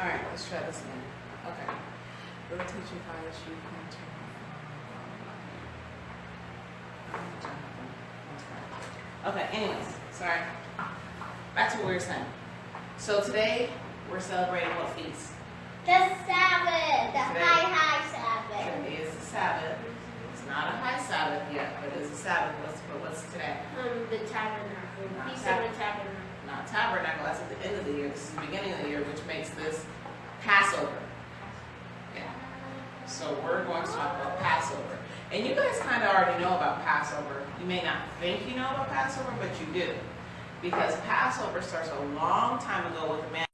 All right, let's try this again. Okay. Little teaching fires you can turn. Okay, anyways, sorry. Back to what we were saying. So today we're celebrating what feast? The Sabbath, the high Sabbath. Today is the Sabbath. It's not a high Sabbath yet, but it is a Sabbath. What's today? The tabernacle. Feast of the tabernacle. Not tabernacle, that's at the end of the year. This is the beginning of the year, which makes this Passover. Yeah. So we're going to talk about Passover. And you guys kind of already know about Passover. You may not think you know about Passover, but you do. Because Passover starts a long time ago with a man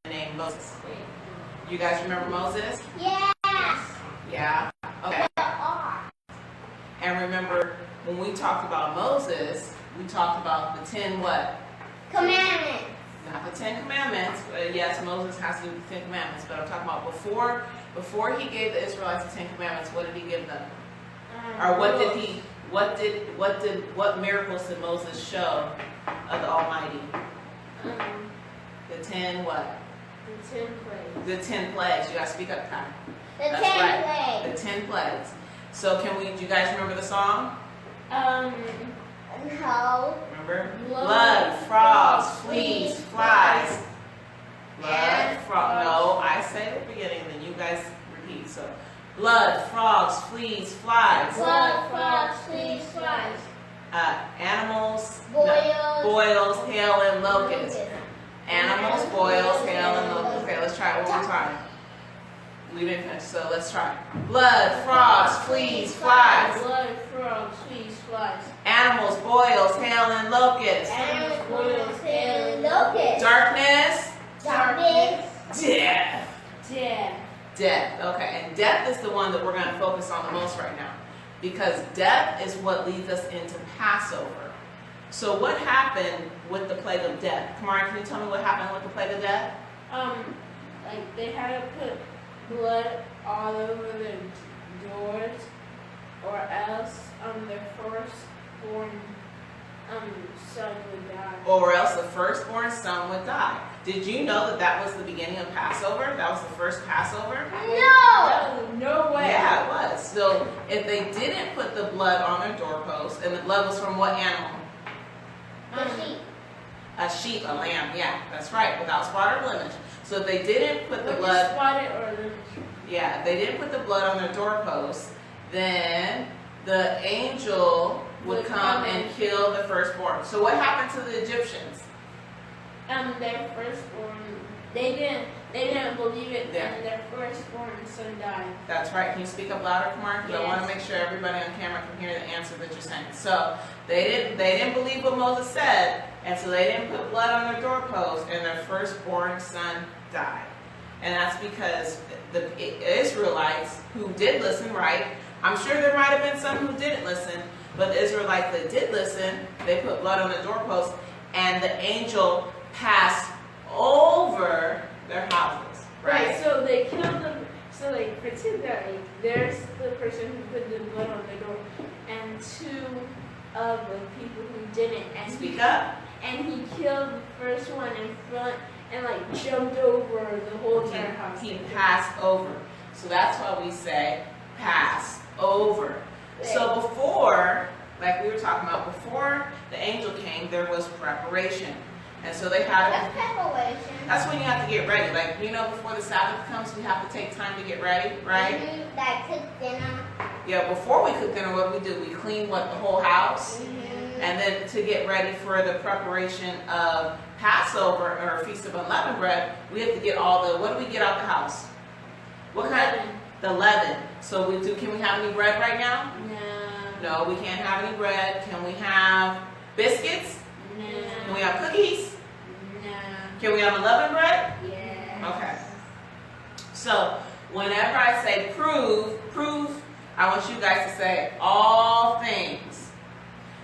named Moses. You guys remember Moses? Yes. Yeah? Okay. And remember, when we talked about Moses, we talked about the 10 what? Commandments. Not the 10 Commandments. Yes, Moses has to do the 10 Commandments, but I'm talking about before he gave the Israelites the 10 Commandments, what did he give them? Or what miracles did Moses show of the Almighty? The 10 what? The 10 plagues. The 10 plagues. You gotta speak up, Kai. The 10 plagues. The 10 plagues. So do you guys remember the song? No. Remember? Blood, frogs, fleas, flies. Blood, frog. No, I say at the beginning, then you guys repeat. So, blood, frogs, fleas, flies. Blood, frogs, fleas, flies. Animals, Boils, hail, and locusts. Animals, boils, hail, and locusts. Okay, let's try it one more time. We didn't finish, so let's try. Blood, frogs, fleas, flies. Blood, frogs, fleas, flies. Animals, boils, hail, and locusts. Animals, boils, hail, and locusts. Darkness. Darkness. Death. Death. Death. Okay, and death is the one that we're going to focus on the most right now, because death is what leads us into Passover. So what happened with the plague of death? Kamari, can you tell me what happened with the plague of death? Like they had to put blood all over the doors, or else their firstborn son would die. Or else the firstborn son would die. Did you know that was the beginning of Passover? That was the first Passover? No way. Yeah, it was. So if they didn't put the blood on their doorpost, and the blood was from what animal? Sheep. A sheep, a lamb, yeah, that's right, without spot or blemish. So if they didn't put the blood, spotted or blemish. Yeah, if they didn't put the blood on their doorpost, then the angel would come and kill the firstborn. So what happened to the Egyptians? Their firstborn, they didn't believe it, and their firstborn son died. That's right. Can you speak up louder, Kamar? Because Yes. I want to make sure everybody on camera can hear the answer that you're saying. So they didn't believe what Moses said, and so they didn't put blood on their doorpost, and their firstborn son died. And that's because the Israelites who did listen, right? I'm sure there might have been some who didn't listen, but the Israelites that did listen, they put blood on the doorpost, and the angel passed over their houses. Right? So they killed them. So like pretend that like there's the person who put the blood on the door, and two of the people who didn't. And Speak up. And he killed the first one in front and like jumped over the whole entire house. He passed over. So that's why we say pass over. So before, like we were talking about, before the angel came, there was preparation. And so they had That's preparation. That's when you have to get ready. Like, before the Sabbath comes, we have to take time to get ready, right? Like cook dinner. Yeah, before we cook dinner, what we do, we clean the whole house. And then to get ready for the preparation of Passover or Feast of Unleavened Bread, we have to get what do we get out the house? What kind? The leaven. So can we have any bread right now? No, we can't have any bread. Can we have biscuits? No. Can we have cookies? No. Can we have unleavened bread? Yeah. Okay. So whenever I say prove, I want you guys to say all things.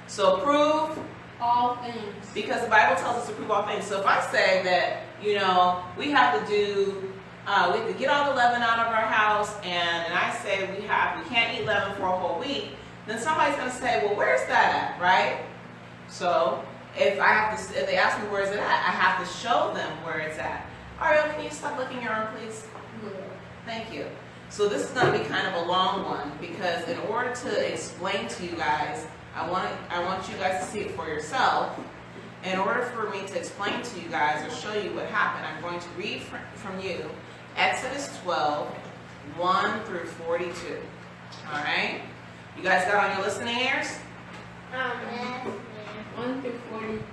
So prove all things. Because the Bible tells us to prove all things. So if I say that, we have to get all the leaven out of our house, and I say we can't eat leaven for a whole week, then somebody's going to say, well, where's that at, right? So if they ask me where is it at, I have to show them where it's at. Ariel, can you stop licking your arm, please? Yeah. Thank you. So this is going to be kind of a long one because in order to explain to you guys, I want you guys to see it for yourself. In order for me to explain to you guys or show you what happened, I'm going to read from you Exodus 12, 1 through 42. All right? You guys got on your listening ears? 1 through 40.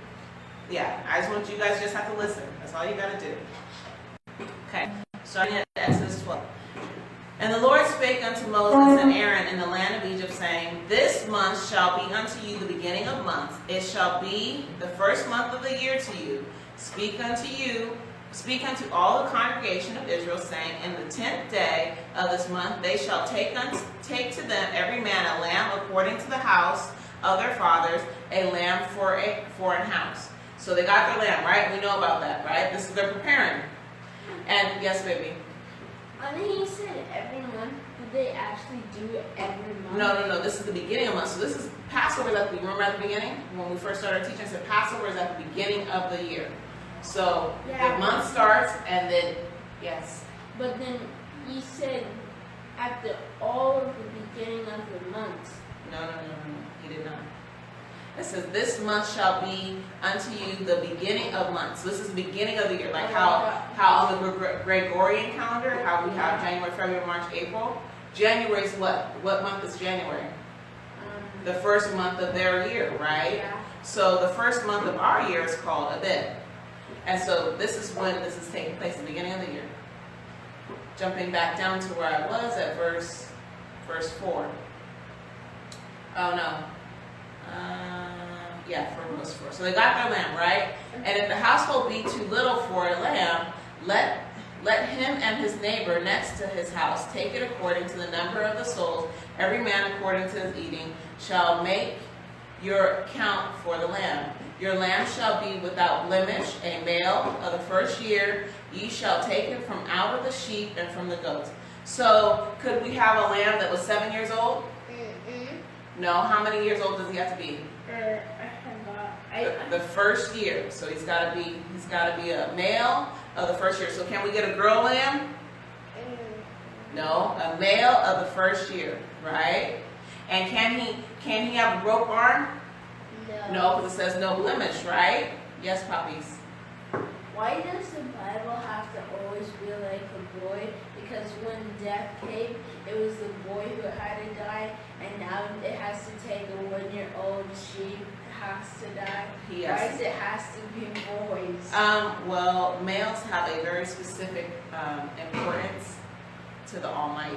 Yeah, I just want you guys just have to listen. That's all you got to do. Okay, starting at Exodus 12. And the Lord spake unto Moses and Aaron in the land of Egypt, saying, This month shall be unto you the beginning of months. It shall be the first month of the year to you. Speak unto all the congregation of Israel, saying, In the 10th day of this month they shall take to them every man a lamb according to the house of their fathers, a lamb for a foreign house. So they got their lamb, right? We know about that, right? This is they're preparing. And yes, baby. I think you said every month. Did they actually do it every month? No. This is the beginning of month. So this is Passover. Remember at the beginning when we first started teaching? I said Passover is at the beginning of the year. So the month starts and then yes. But then you said after all of the beginning of the months. No. He did not. It says this month shall be unto you the beginning of months. So this is the beginning of the year, like how on the Gregorian calendar, how we have January, February, March, April. January is what? What month is January? The first month of their year, right? Yeah. So the first month of our year is called Abib. And so this is when this is taking place, the beginning of the year. Jumping back down to where I was at verse 4. Oh no. For verse 4. So they got their lamb, right? And if the household be too little for a lamb, let him and his neighbor next to his house take it according to the number of the souls. Every man according to his eating shall make your count for the lamb. Your lamb shall be without blemish, a male of the first year. Ye shall take it from out of the sheep and from the goats. So could we have a lamb that was 7 years old? No. How many years old does he have to be? The first year. So he's got to be a male of the first year. So can we get a girl lamb? No, a male of the first year, right? And can he have a broke arm? No, because it says no blemish, right? Yes, puppies. Why does the Bible have to always be like a boy? Because when death came, it was the boy who had to die, and now it has to take a 1-year-old sheep has to die. Yes. Why does it has to be boys? Well, males have a very specific importance to the Almighty.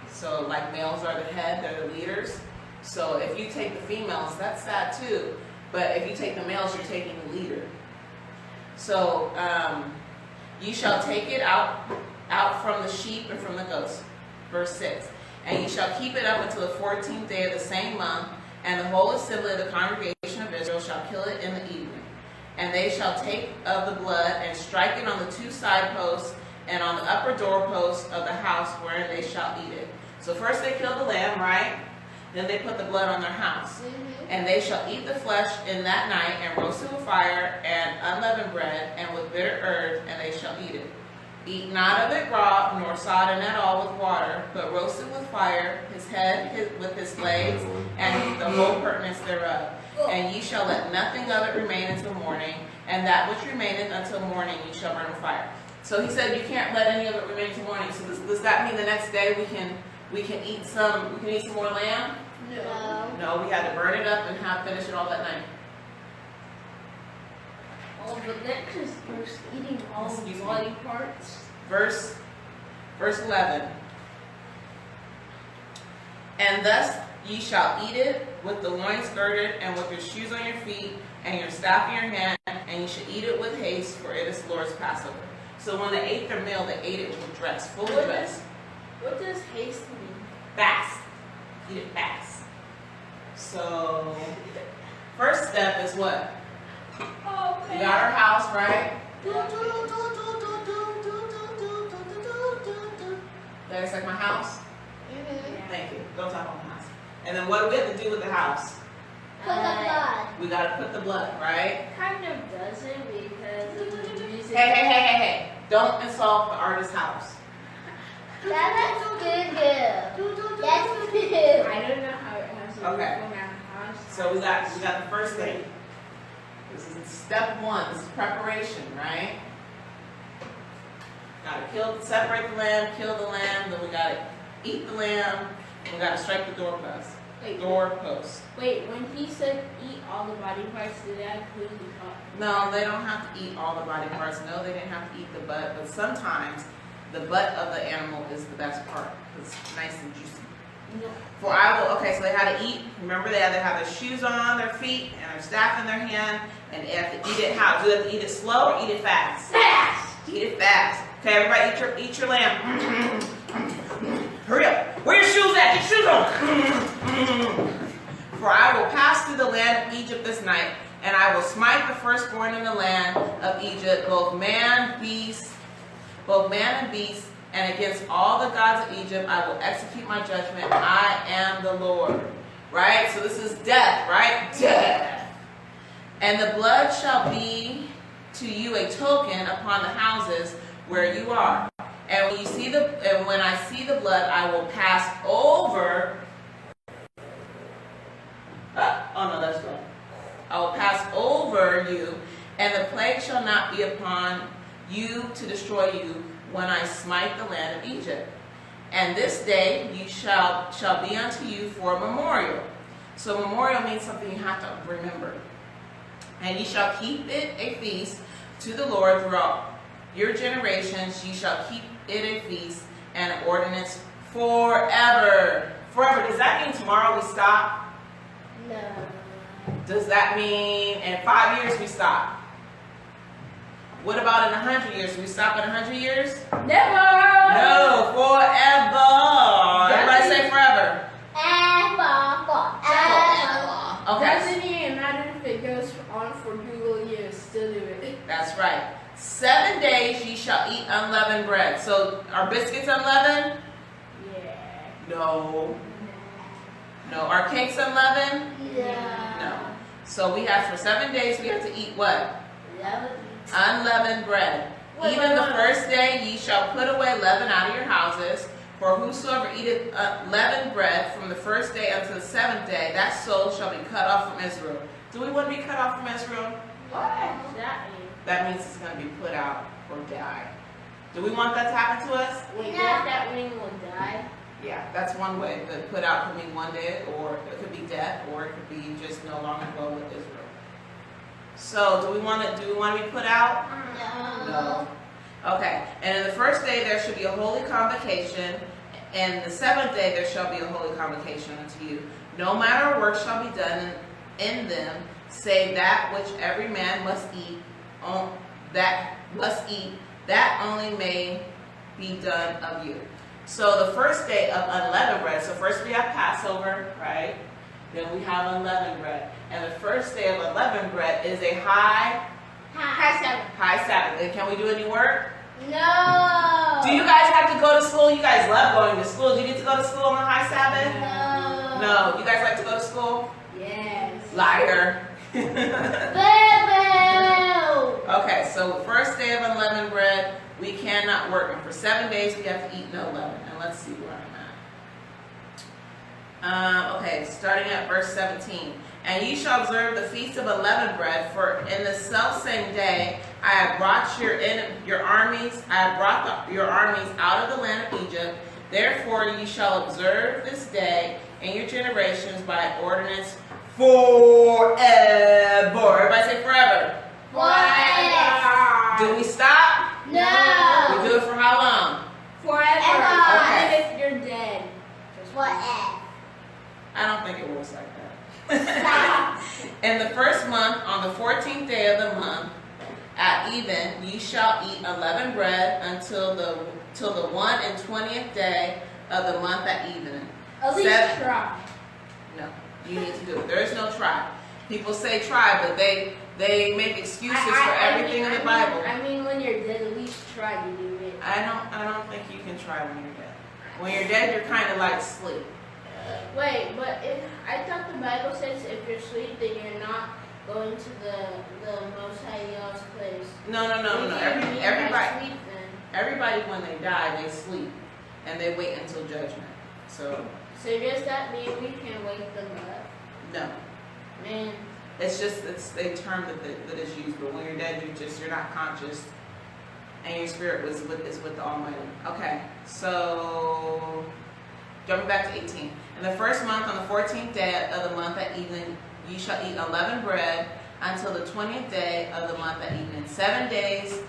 So, like males are the head, they're the leaders. So, if you take the females, that's sad too. But if you take the males, you're taking the leader. So, you shall take it out from the sheep and from the goats. Verse 6. And you shall keep it up until the 14th day of the same month, and the whole assembly of the congregation of Israel shall kill it in the evening. And they shall take of the blood and strike it on the 2 side posts and on the upper doorposts of the house wherein they shall eat it. So first they kill the lamb, right? Then they put the blood on their house. And they shall eat the flesh in that night, and roast it with fire, and unleavened bread, and with bitter herbs, and they shall eat it. Eat not of it raw, nor sodden at all with water, but roast it with fire, his head with his legs, and the whole pertinence thereof. And ye shall let nothing of it remain until morning, and that which remaineth until morning ye shall burn with fire. So he said you can't let any of it remain until morning. So does that mean the next day we can eat some more lamb? No, we had to burn it up and finish it all that night. Oh, but that's just first eating all the body parts. Verse 11. And thus ye shall eat it with the loins girded, and with your shoes on your feet, and your staff in your hand, and ye shall eat it with haste, for it is the Lord's Passover. So when they ate their meal, they ate it with dress, fully dressed. What does haste mean? Fast. Eat it fast. So, first step is what? Okay. We got our house, right? That's like my house? Thank you. Don't talk about my house. And then what do we have to do with the house? Put the blood. We got to put the blood, right? Kind of doesn't because of the music. Hey. Don't insult the artist's house. That's good. That's good. I don't know how it has to Okay. do with our house. So we got the first thing. This is step one. This is preparation, right? Gotta separate the lamb, kill the lamb, then we gotta eat the lamb, and we gotta strike the doorpost. Doorpost. Wait, when he said eat all the body parts, did that include the top? No, they don't have to eat all the body parts. No, they didn't have to eat the butt, but sometimes the butt of the animal is the best part because it's nice and juicy. No. Okay, so they had to eat. Remember, they had to have their shoes on their feet and their staff in their hand, and they have to eat it how? Do they have to eat it slow or eat it fast? Fast! Eat it fast. Okay, everybody eat your lamb. Hurry up. Where your shoes at? Get your shoes on. For I will pass through the land of Egypt this night, and I will smite the firstborn in the land of Egypt, both man and beast, and against all the gods of Egypt I will execute my judgment. I am the Lord. Right? So this is death, right? Death. And the blood shall be to you a token upon the houses where you are. And when I see the blood, I will pass over. Oh no, that's wrong. I will pass over you, and the plague shall not be upon you to destroy you when I smite the land of Egypt. And this day you shall be unto you for a memorial. So memorial means something you have to remember. And you shall keep it a feast to the Lord throughout your generations. You shall keep it a feast and an ordinance forever. Forever. Does that mean tomorrow we stop? No. Does that mean in 5 years we stop? What about in 100 years? Do we stop in 100 years? Never! No, forever. Everybody say forever. Okay. Doesn't even matter if it goes on for Google years, still do it. That's right. 7 days ye shall eat unleavened bread. So are biscuits unleavened? Yeah. No. No. Are cakes unleavened? Yeah. No. So we have for 7 days we have to eat what? Unleavened bread. Even the first day ye shall put away leaven out of your houses. For whosoever eateth leavened bread from the first day unto the 7th day, that soul shall be cut off from Israel. Do we want to be cut off from Israel? What does that mean? That means it's going to be put out or die. Do we want that to happen to us? Wait, does that mean we'll die? Yeah, that's one way. The put out could mean one day, or it could be death, or it could be just no longer go with Israel. So, do we want to be put out? No. Okay. And in the first day there should be a holy convocation, and the 7th day there shall be a holy convocation unto you. No manner of work shall be done in them, save that which every man must eat. That only may be done of you. So the first day of unleavened bread. So first we have Passover, right? Then we have unleavened bread, and the first day of unleavened bread is a high Sabbath. And can we do any work? No. Do you guys have to go to school? You guys love going to school. Do you get to go to school on the high Sabbath? No. No. You guys like to go to school? Yes. Liar. Boo-boo. Okay, so first day of unleavened bread, we cannot work. And for 7 days, we have to eat no leaven. And let's see where I'm at. Okay, starting at verse 17. And ye shall observe the feast of unleavened bread, for in the selfsame day I have brought your armies out of the land of Egypt. Therefore ye shall observe this day in your generations by ordinance forever. Everybody say forever. Forever. Do we stop? No. We do it for how long? Forever. Okay. Even if you're dead. Forever. I don't think it works like that. In the first month, on the 14th day of the month, at even, ye shall eat unleavened bread until the 21st day of the month at even. At least try. No, you need to do it. There is no try. People say try, but they make excuses for everything in the Bible. I mean, when you're dead, at least try to do it. I don't think you can try when you're dead. When you're dead, you're kind of like asleep. Wait, but I thought the Bible says if you're asleep, then you're not going to the Most High God's place. No. Everybody. Everybody, when they die, they sleep, and they wait until judgment. So does that mean we can wake them up? no, Man. it's just it's a term that is used. But when you're dead, you're not conscious, and your spirit is with the Almighty. Okay, so jumping back to 18. In the first month, on the 14th day of the month at evening, you shall eat unleavened bread until the 20th day of the month at evening. 7 days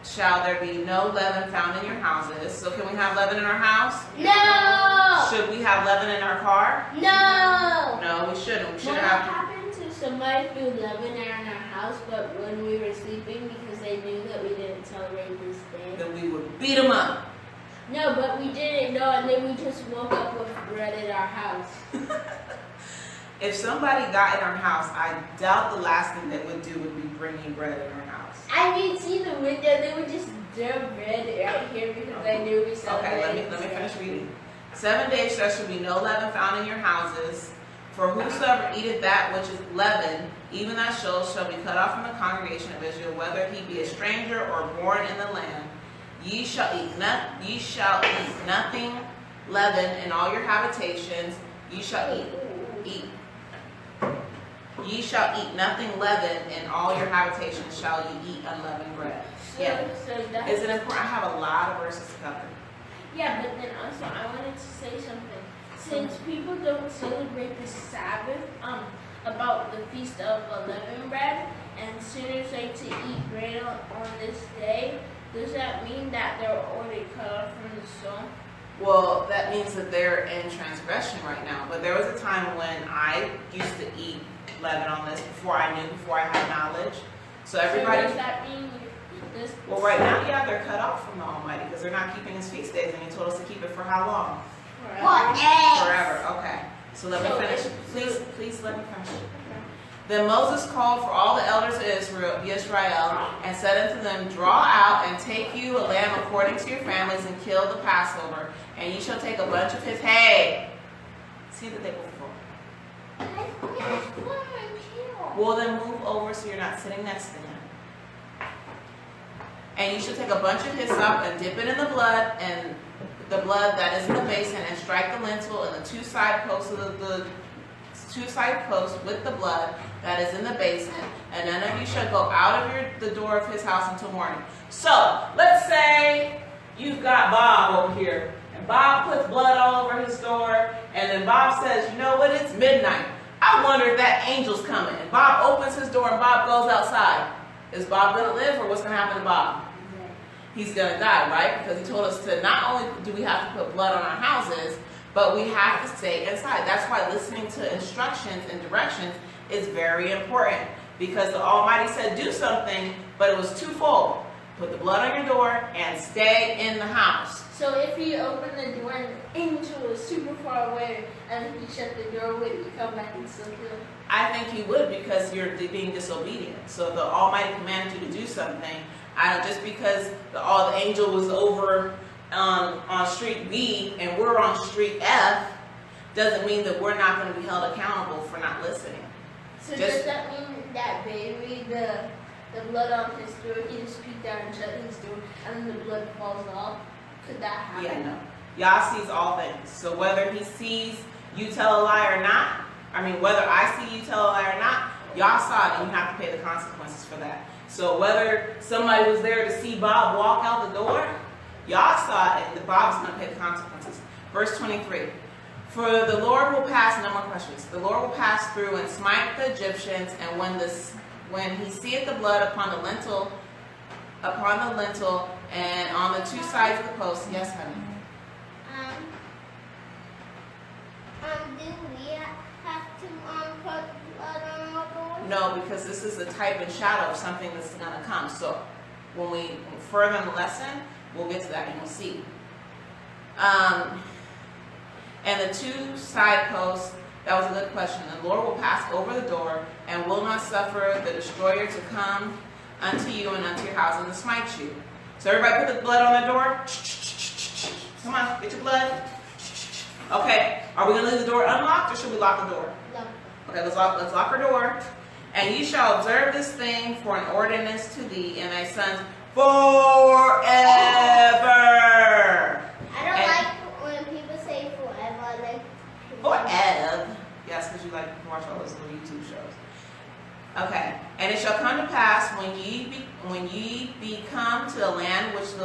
shall there be no leaven found in your houses. So can we have leaven in our house? No. Should we have leaven in our car? No. No, we shouldn't. We What shouldn't have. happened to somebody threw leaven in our house, but when we were sleeping because they knew that we didn't celebrate this day? Then we would beat them up. No, but we didn't know, and then we just woke up with bread in our house. If somebody got in our house, I doubt the last thing they would do would be bringing bread in our house. I mean, see the window, they would just dump bread right here because I knew we celebrated. Okay, let me finish reading. 7 days there shall be no leaven found in your houses. For whosoever eateth that which is leavened, even that soul shall be cut off from the congregation of Israel, whether he be a stranger or born in the land. Ye shall eat nothing leavened in all your habitations. Ye shall eat. Ye shall eat nothing leavened in all your habitations. Shall ye eat unleavened bread? Yeah. So that's, Is it important? I have a lot of verses to cover. yeah, but then also I wanted to say something. Since people don't celebrate the Sabbath, about the feast of unleavened bread, and sinners like to eat bread on this day, does that mean that they're already cut off from the soul? Well, that means that they're in transgression right now. But there was a time when I used to eat leaven on this before I had knowledge. So everybody. So does that mean this? Well, right now, yeah, they're cut off from the Almighty because they're not keeping His feast days, and He told us to keep it for how long? What else? Forever. Okay. So let me finish. Please let me finish. Then Moses called for all the elders of Israel, and said unto them, draw out and take you a lamb according to your families, and kill the Passover. And ye shall take a bunch of his hay. See that they were full. Well, then move over so you're not sitting next to him. And you shall take a bunch of hyssop and dip it in the blood, and the blood that is in the basin, and strike the lintel and the two side posts of the two side posts with the blood that is in the basin, and none of you shall go out of the door of his house until morning. So let's say you've got Bob over here, and Bob puts blood all over his door, and then Bob says, you know what, it's midnight. I wonder if that angel's coming. And Bob opens his door and Bob goes outside. Is Bob going to live, or what's going to happen to Bob? He's going to die, right? Because he told us to not only do we have to put blood on our houses, but we have to stay inside. That's why listening to instructions and directions is very important, because the Almighty said do something, but it was twofold. Put the blood on your door and stay in the house. So if you open the door and the angel is super far away, and if you shut the door, would you come back and still kill him? I think you would, because you're being disobedient. So the Almighty commanded you to do something. Just because the angel was over on street B and we're on street F doesn't mean that we're not going to be held accountable for not listening. So does that mean that baby, the blood on his door, he just peeked out and shut his door, and then the blood falls off? Could that happen? Yeah, no. Yah sees all things. So whether he sees you tell a lie or not, whether I see you tell a lie or not, Yah saw it, and you have to pay the consequences for that. So whether somebody was there to see Bob walk out the door, Yah saw it, and Bob's going to pay the consequences. Verse 23. For the Lord will pass, no more questions. The Lord will pass through and smite the Egyptians, and when he seeth the blood upon the lintel, and on the two sides of the post. Yes, honey. Do we have to put blood on our door? No, because this is a type and shadow of something that's going to come. So when we further in the lesson, we'll get to that and we'll see. And the two side posts, that was a good question. The Lord will pass over the door and will not suffer the destroyer to come unto you and unto your house and to smite you. So everybody put the blood on the door. Come on, get your blood. Okay, are we going to leave the door unlocked, or should we lock the door? Lock. Okay, let's lock our door. And you shall observe this thing for an ordinance to thee and thy sons forever.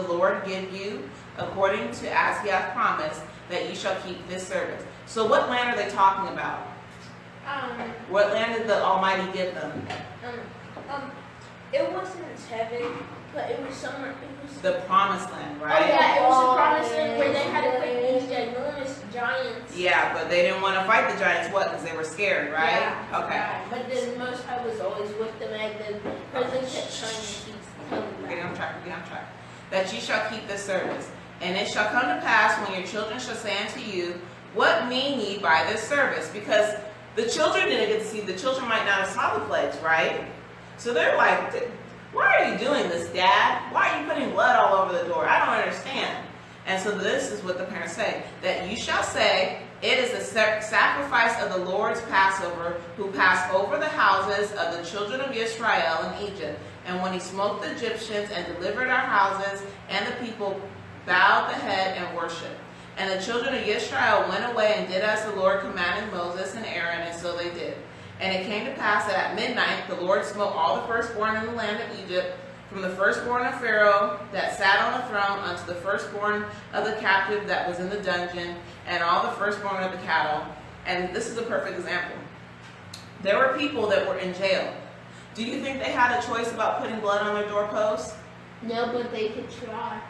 the Lord give you, according to as he hath promised, that ye shall keep this service. So what land are they talking about? What land did the Almighty give them? It wasn't heaven, but it was somewhere. It was The promised land, Oh right? yeah, it was the promised land where they had to fight these ginormous giants. Yeah, but they didn't want to fight the giants. What? Because they were scared, right? Yeah, Okay. right. But then Most High was always with them, and the president kept trying to keep telling them. Get on track. Get on track. That ye shall keep this service, and it shall come to pass when your children shall say unto you, what mean ye by this service? Because the children didn't get to see. The children might not have saw the plagues, right? So they're like, why are you doing this, Dad? Why are you putting blood all over the door? I don't understand. And so this is what the parents say, that you shall say, it is the sacrifice of the Lord's Passover, who passed over the houses of the children of Israel in Egypt. And when he smote the Egyptians and delivered our houses, and the people bowed the head and worshiped. And the children of Israel went away and did as the Lord commanded Moses and Aaron, and so they did. And it came to pass that at midnight the Lord smote all the firstborn in the land of Egypt, from the firstborn of Pharaoh that sat on the throne unto the firstborn of the captive that was in the dungeon, and all the firstborn of the cattle. And this is a perfect example. There were people that were in jail. Do you think they had a choice about putting blood on their doorposts? No, but they could try.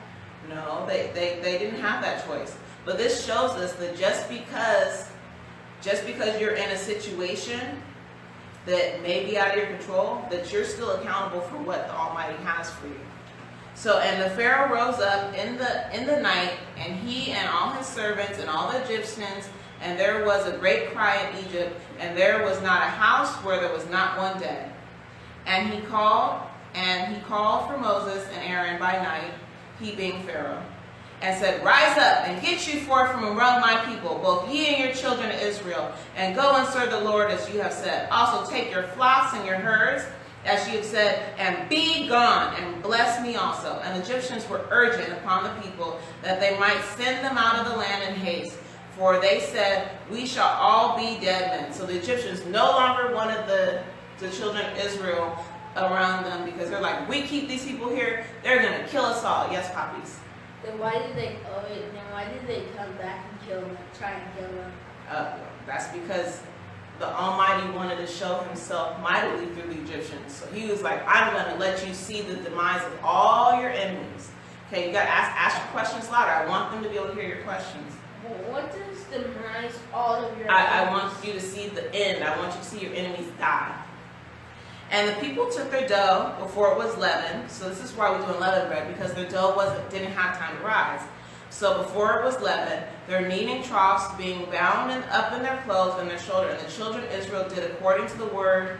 No, they didn't have that choice. But this shows us that just because you're in a situation that may be out of your control, that you're still accountable for what the Almighty has for you. So, and the Pharaoh rose up in the night, and he and all his servants and all the Egyptians, and there was a great cry in Egypt, and there was not a house where there was not one dead. And he called for Moses and Aaron by night, he being Pharaoh, and said, rise up and get you forth from among my people, both ye and your children of Israel, and go and serve the Lord as you have said. Also take your flocks and your herds, as you have said, and be gone, and bless me also. And the Egyptians were urgent upon the people that they might send them out of the land in haste, for they said, we shall all be dead men. So the Egyptians no longer wanted the children of Israel around them, because they're like, we keep these people here, they're going to kill us all. Yes, poppies. Then why did they come back and kill them, try and kill them? That's because the Almighty wanted to show himself mightily through the Egyptians. So he was like, I'm going to let you see the demise of all your enemies. Okay, you got to ask your questions louder. I want them to be able to hear your questions. Well, what does demise all of your I want you to see the end. I want you to see your enemies die. And the people took their dough before it was leavened. So this is why we do unleavened bread, because their dough didn't have time to rise. So before it was leavened, their kneading troughs being bound up in their clothes and their shoulder. And the children of Israel did according to the word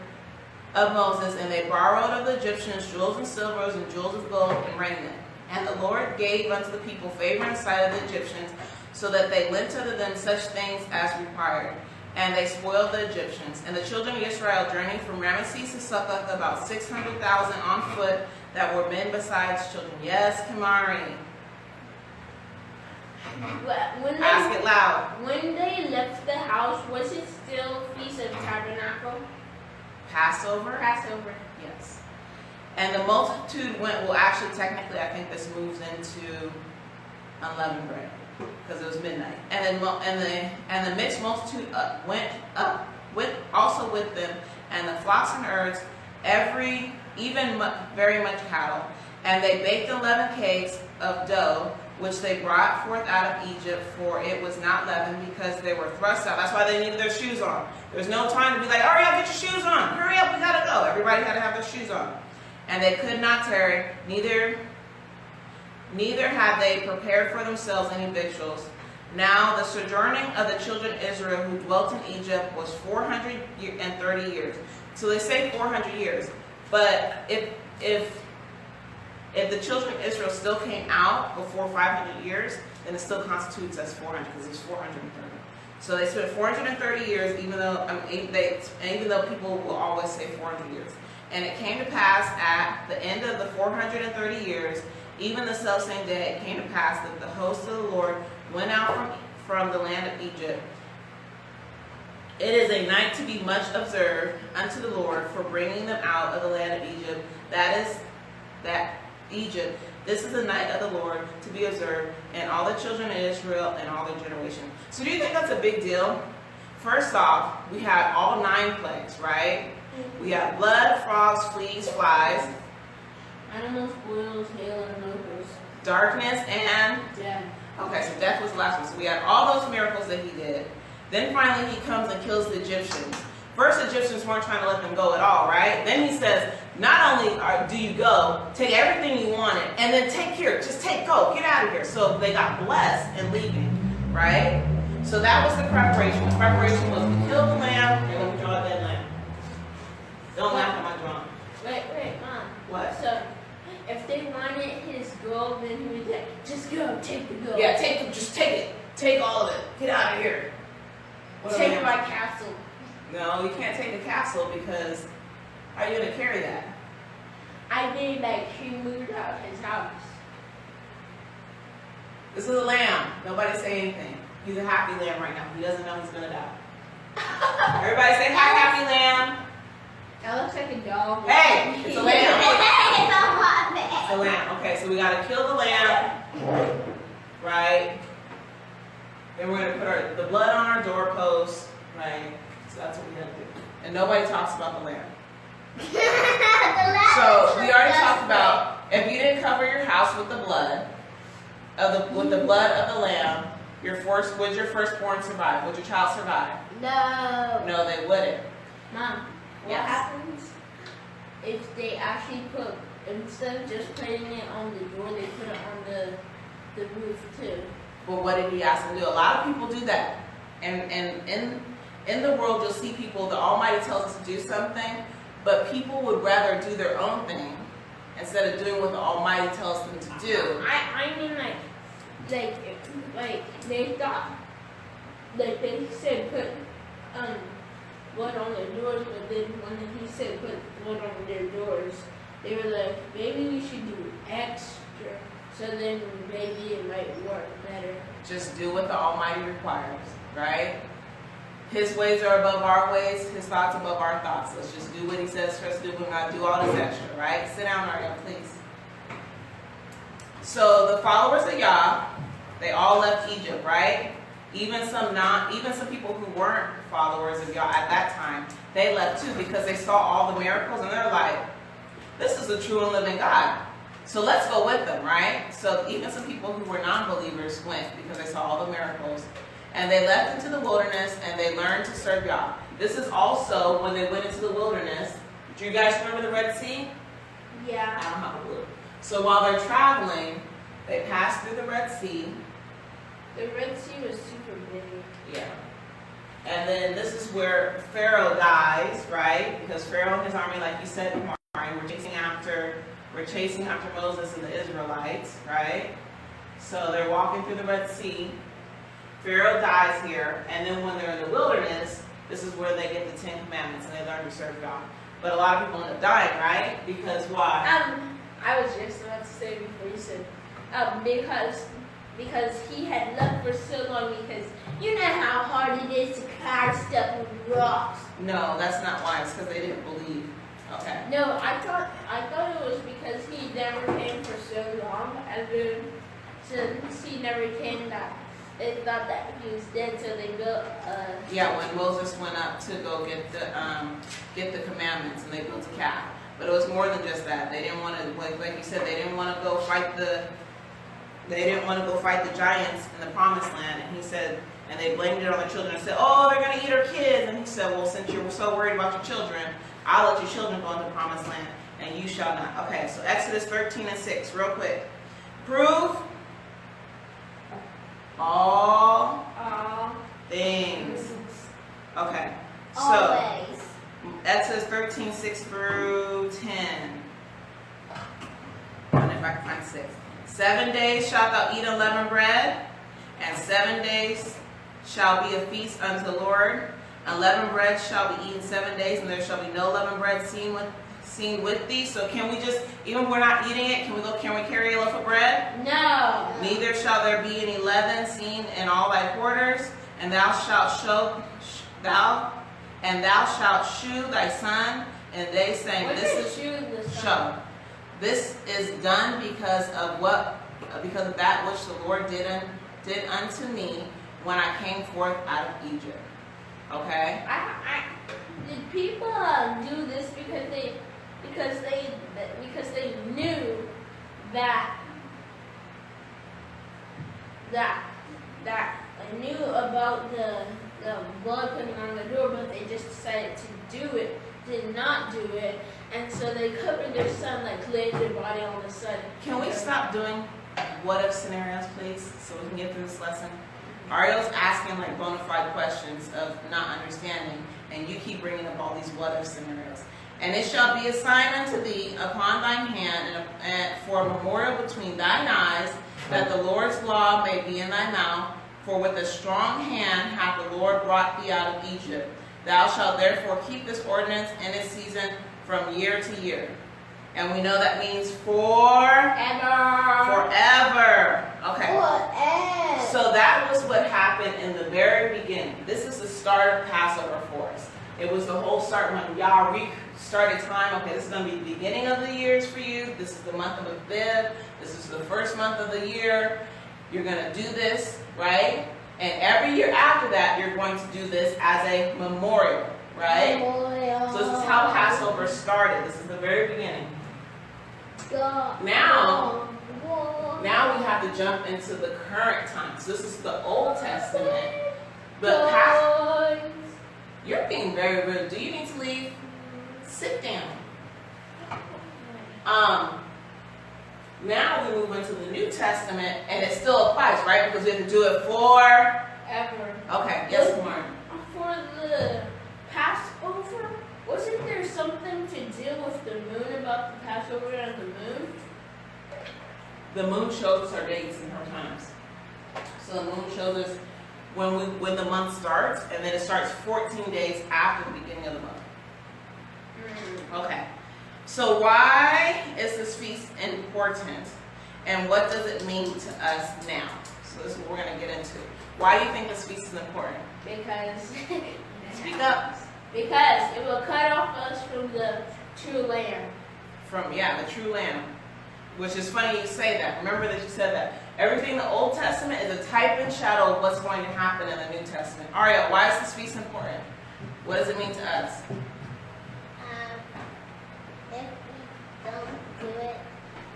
of Moses, and they borrowed of the Egyptians jewels and silvers and jewels of gold and raiment. And the Lord gave unto the people favor in sight of the Egyptians, so that they lent unto them such things as required. And they spoiled the Egyptians. And the children of Israel journeyed from Ramesses to Succoth, about 600,000 on foot, that were men besides children. Yes, Kamari. Ask it loud. When they left the house, was it still Feast of Tabernacle? Passover? Passover. Yes. And the multitude went, well actually technically I think this moves into unleavened bread, because it was midnight. And the mixed multitude went up also with them, and the flocks and herds, very much cattle. And they baked 11 cakes of dough, which they brought forth out of Egypt, for it was not leavened, because they were thrust out. That's why they needed their shoes on. There's no time to be like, hurry up, get your shoes on. Hurry up, we gotta go. Everybody had to have their shoes on. And they could not tarry, neither had they prepared for themselves any victuals. Now the sojourning of the children of Israel who dwelt in Egypt was 430 years. So they say 400 years. But if the children of Israel still came out before 500 years, then it still constitutes as 400, because it's 430. So they spent 430 years, even though people will always say 400 years. And it came to pass at the end of the 430 years, even the selfsame day, it came to pass that the host of the Lord went out from the land of Egypt. It is a night to be much observed unto the Lord for bringing them out of the land of Egypt. Egypt, This is the night of the Lord to be observed in all the children of Israel and all their generations. So do you think that's a big deal? First off, we had all 9 plagues, right? We have blood, frogs, fleas, flies, animals, boils, hail, and locusts. darkness, and Death. okay, so death was the last one. So we had all those miracles that he did. Then finally he comes and kills the Egyptians. First, the Egyptians weren't trying to let them go at all, right? Then he says, not only do you go, take everything you wanted, and then go, get out of here. So they got blessed in leaving, right? So that was the preparation. The preparation was to kill the lamb, and then we draw a dead lamb. Don't laugh at my drawing. Wait, Mom. What? So, if they wanted his gold, then he was like, just go, take the gold. Yeah, just take it. Take all of it. Get out of here. Take my castle. No, you can't take the castle because how are you going to carry that? I mean, like, he moved out his house. This is a lamb. Nobody say anything. He's a happy lamb right now. He doesn't know he's going to die. Everybody say, hi, happy lamb. That looks like a dog. Hey, it's a lamb. It's It's a lamb. Okay, so we got to kill the lamb, right? Then we're going to put the blood on our doorpost, right? So that's what we got to do. And nobody talks about the lamb. So we already talked about if you didn't cover your house with the blood of the blood of the lamb, would your firstborn survive? Would your child survive? No. No, they wouldn't. Mom, what Yes. happens if they actually put, instead of just putting it on the door, they put it on the roof too? But what did he ask them to do? A lot of people do that. And in the world, you'll see people, the Almighty tells us to do something, but people would rather do their own thing instead of doing what the Almighty tells them to do. I mean, they thought, like they said put blood on their doors, but then when he said put blood on their doors, they were like, maybe we should do extra, so then maybe it might work better. Just do what the Almighty requires, right? His ways are above our ways, his thoughts above our thoughts. Let's just do what he says for us to do. We're not do all this extra, right? Sit down, Mario, please. So the followers of Yah, they all left Egypt, right? Even some people who weren't followers of Yah at that time, they left too because they saw all the miracles and they're like, this is the true and living God. So let's go with them, right? So even some people who were non-believers went because they saw all the miracles. And they left into the wilderness and they learned to serve Yah. This is also when they went into the wilderness. Do you guys remember the Red Sea? Yeah. I don't have a clue. So while they're traveling, they pass through the Red Sea. The Red Sea was super big. Yeah. And then this is where Pharaoh dies, right? Because Pharaoh and his army, like you said, we're chasing after Moses and the Israelites, right? So they're walking through the Red Sea. Pharaoh dies here, and then when they're in the wilderness, this is where they get the 10 Commandments and they learn to serve God. But a lot of people end up dying, right? Because why? I was just about to say before you said, because he had left for so long, because you know how hard it is to carve stuff with rocks. No, that's not why. It's because they didn't believe. Okay. No, I thought it was because he never came for so long, and then since he never came, that they thought that he was dead, so they built Yeah, when Moses went up to go get the commandments, and they built a calf. But it was more than just that. They didn't want to, like you said, they didn't want to go fight the giants in the promised land. And he said, and they blamed it on the children and said, oh, they're going to eat our kids. And he said, well, since you're so worried about your children, I'll let your children go into the promised land, and you shall not. Okay, so Exodus 13:6, real quick. Prove all things. Okay, so Always. Exodus 13:6 through 10. I wonder if I can find 6. 7 days shalt thou eat unleavened bread, and 7 days shall be a feast unto the Lord. Unleavened bread shall be eaten 7 days, and there shall be no leavened bread seen with thee. So can we just, even if we're not eating it, can we carry a loaf of bread? No. Neither shall there be any leaven seen in all thy quarters, and thou shalt shew thy son, and they saying, What this is is shoe the show. This is done because of that which the Lord did unto me when I came forth out of Egypt. Okay? Did people do this because they knew that I knew about the blood putting on the door, but they just decided to do it, did not do it, and so they covered their son, like laid their body on the sun. Can we stop doing what if scenarios, please, so we can get through this lesson? Ariel's asking like bona fide questions of not understanding, and you keep bringing up all these what if scenarios. And it shall be a sign unto thee upon thine hand, and for a memorial between thine eyes, that the Lord's law may be in thy mouth. For with a strong hand hath the Lord brought thee out of Egypt. Thou shalt therefore keep this ordinance in its season from year to year. And we know that means forever. Okay. Forever. So that was what happened in the very beginning. This is the start of Passover for us. It was the whole start when y'all restarted time. Okay, this is going to be the beginning of the years for you. This is the month of Aviv. This is the first month of the year. You're going to do this, right? And every year after that, you're going to do this as a memorial, right? Memorial. So this is how Passover started. This is the very beginning. Now we have to jump into the current time. So this is the Old Testament. But you're being very rude. Do you need to leave? Sit down. Now we move into the New Testament, and it still applies, right? Because we have to do it Forever. Okay, yes, Mark. For the Passover, wasn't there something to do with the moon about the Passover and the moon? The moon shows us our dates and our times. So the moon shows us when the month starts, and then it starts 14 days after the beginning of the month. Okay. So why is this feast important, and what does it mean to us now? So this is what we're going to get into. Why do you think this feast is important? Because Speak up. Because it will cut off us from the true lamb. The true lamb. Which is funny you say that. Remember that you said that. Everything in the Old Testament is a type and shadow of what's going to happen in the New Testament. Aria, why is this feast important? What does it mean to us? If we don't do it,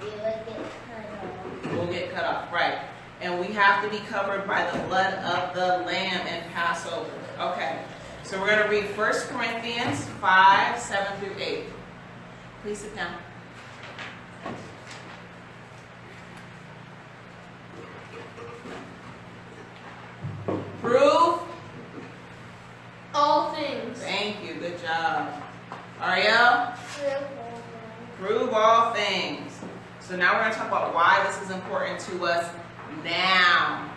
we will get cut off. We'll get cut off, right. And we have to be covered by the blood of the Lamb in Passover. Okay, so we're going to read 1 Corinthians 5, 7 through 8. Please sit down. Prove All things. Thank you, good job. Ariel? Prove all things. So now we're going to talk about why this is important to us now.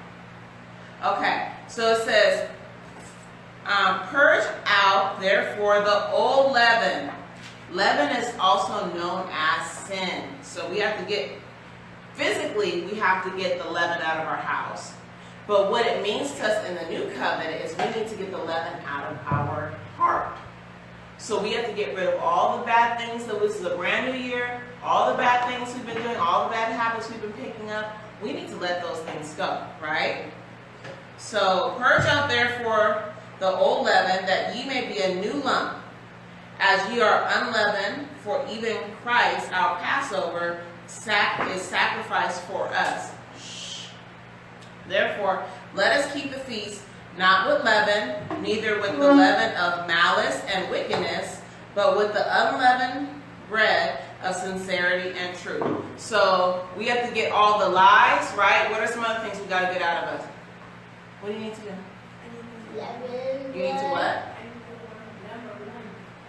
Okay, so it says, purge out, therefore, the old leaven. Leaven is also known as sin. So we have to get, physically, we have to get the leaven out of our house. But what it means to us in the new covenant is we need to get the leaven out of our heart. So we have to get rid of all the bad things. So this is a brand new year. All the bad things we've been doing, all the bad habits we've been picking up, we need to let those things go, right? So purge out therefore the old leaven, that ye may be a new lump, as ye are unleavened. For even Christ, our Passover, is sacrificed for us. Therefore, let us keep the feast, not with leaven, neither with the leaven of malice and wickedness, but with the unleavened bread of sincerity and truth. So we have to get all the lies, right? What are some other things we got to get out of us? What do you need to do? You need to what?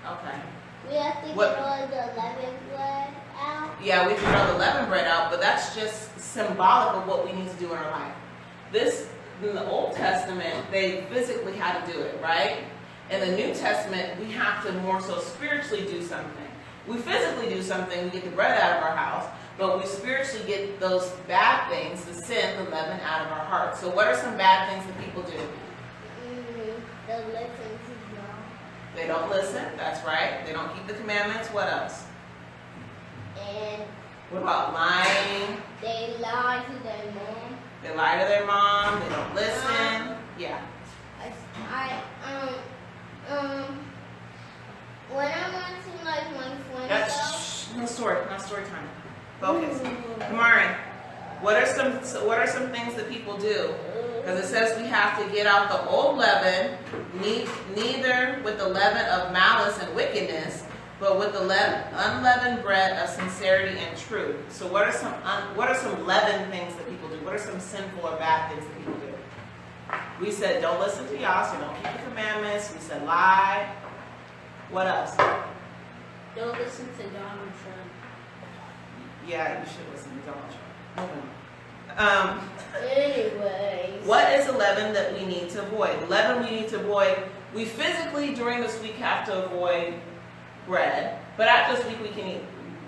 Okay. We have to get all the leavened bread out. Yeah, we have to get all the leavened bread out, but that's just symbolic of what we need to do in our life. This, in the Old Testament, they physically had to do it, right? In the New Testament, we have to more so spiritually do something. We physically do something, we get the bread out of our house, but we spiritually get those bad things, the sin, the leaven, out of our hearts. So what are some bad things that people do? Don't listen to God. They don't listen, that's right. They don't keep the commandments. What else? And What about lying? They lie to their mom. They lie to their mom. They don't listen. Yeah. When I'm watching like my friends. That's no story. Not story time. Focus. Kamari, what are some things that people do? Because it says we have to get out the old leaven, neither with the leaven of malice and wickedness, but with the unleavened bread of sincerity and truth. So what are some leavened things that people do? What are some sinful or bad things that people do? We said don't listen to y'all, so don't keep the commandments. We said lie. What else? Don't listen to Donald Trump. Yeah, you should listen to Donald Trump. Anyways. What is the leaven that we need to avoid? The leaven we need to avoid, we physically during this week have to avoid bread, but after this week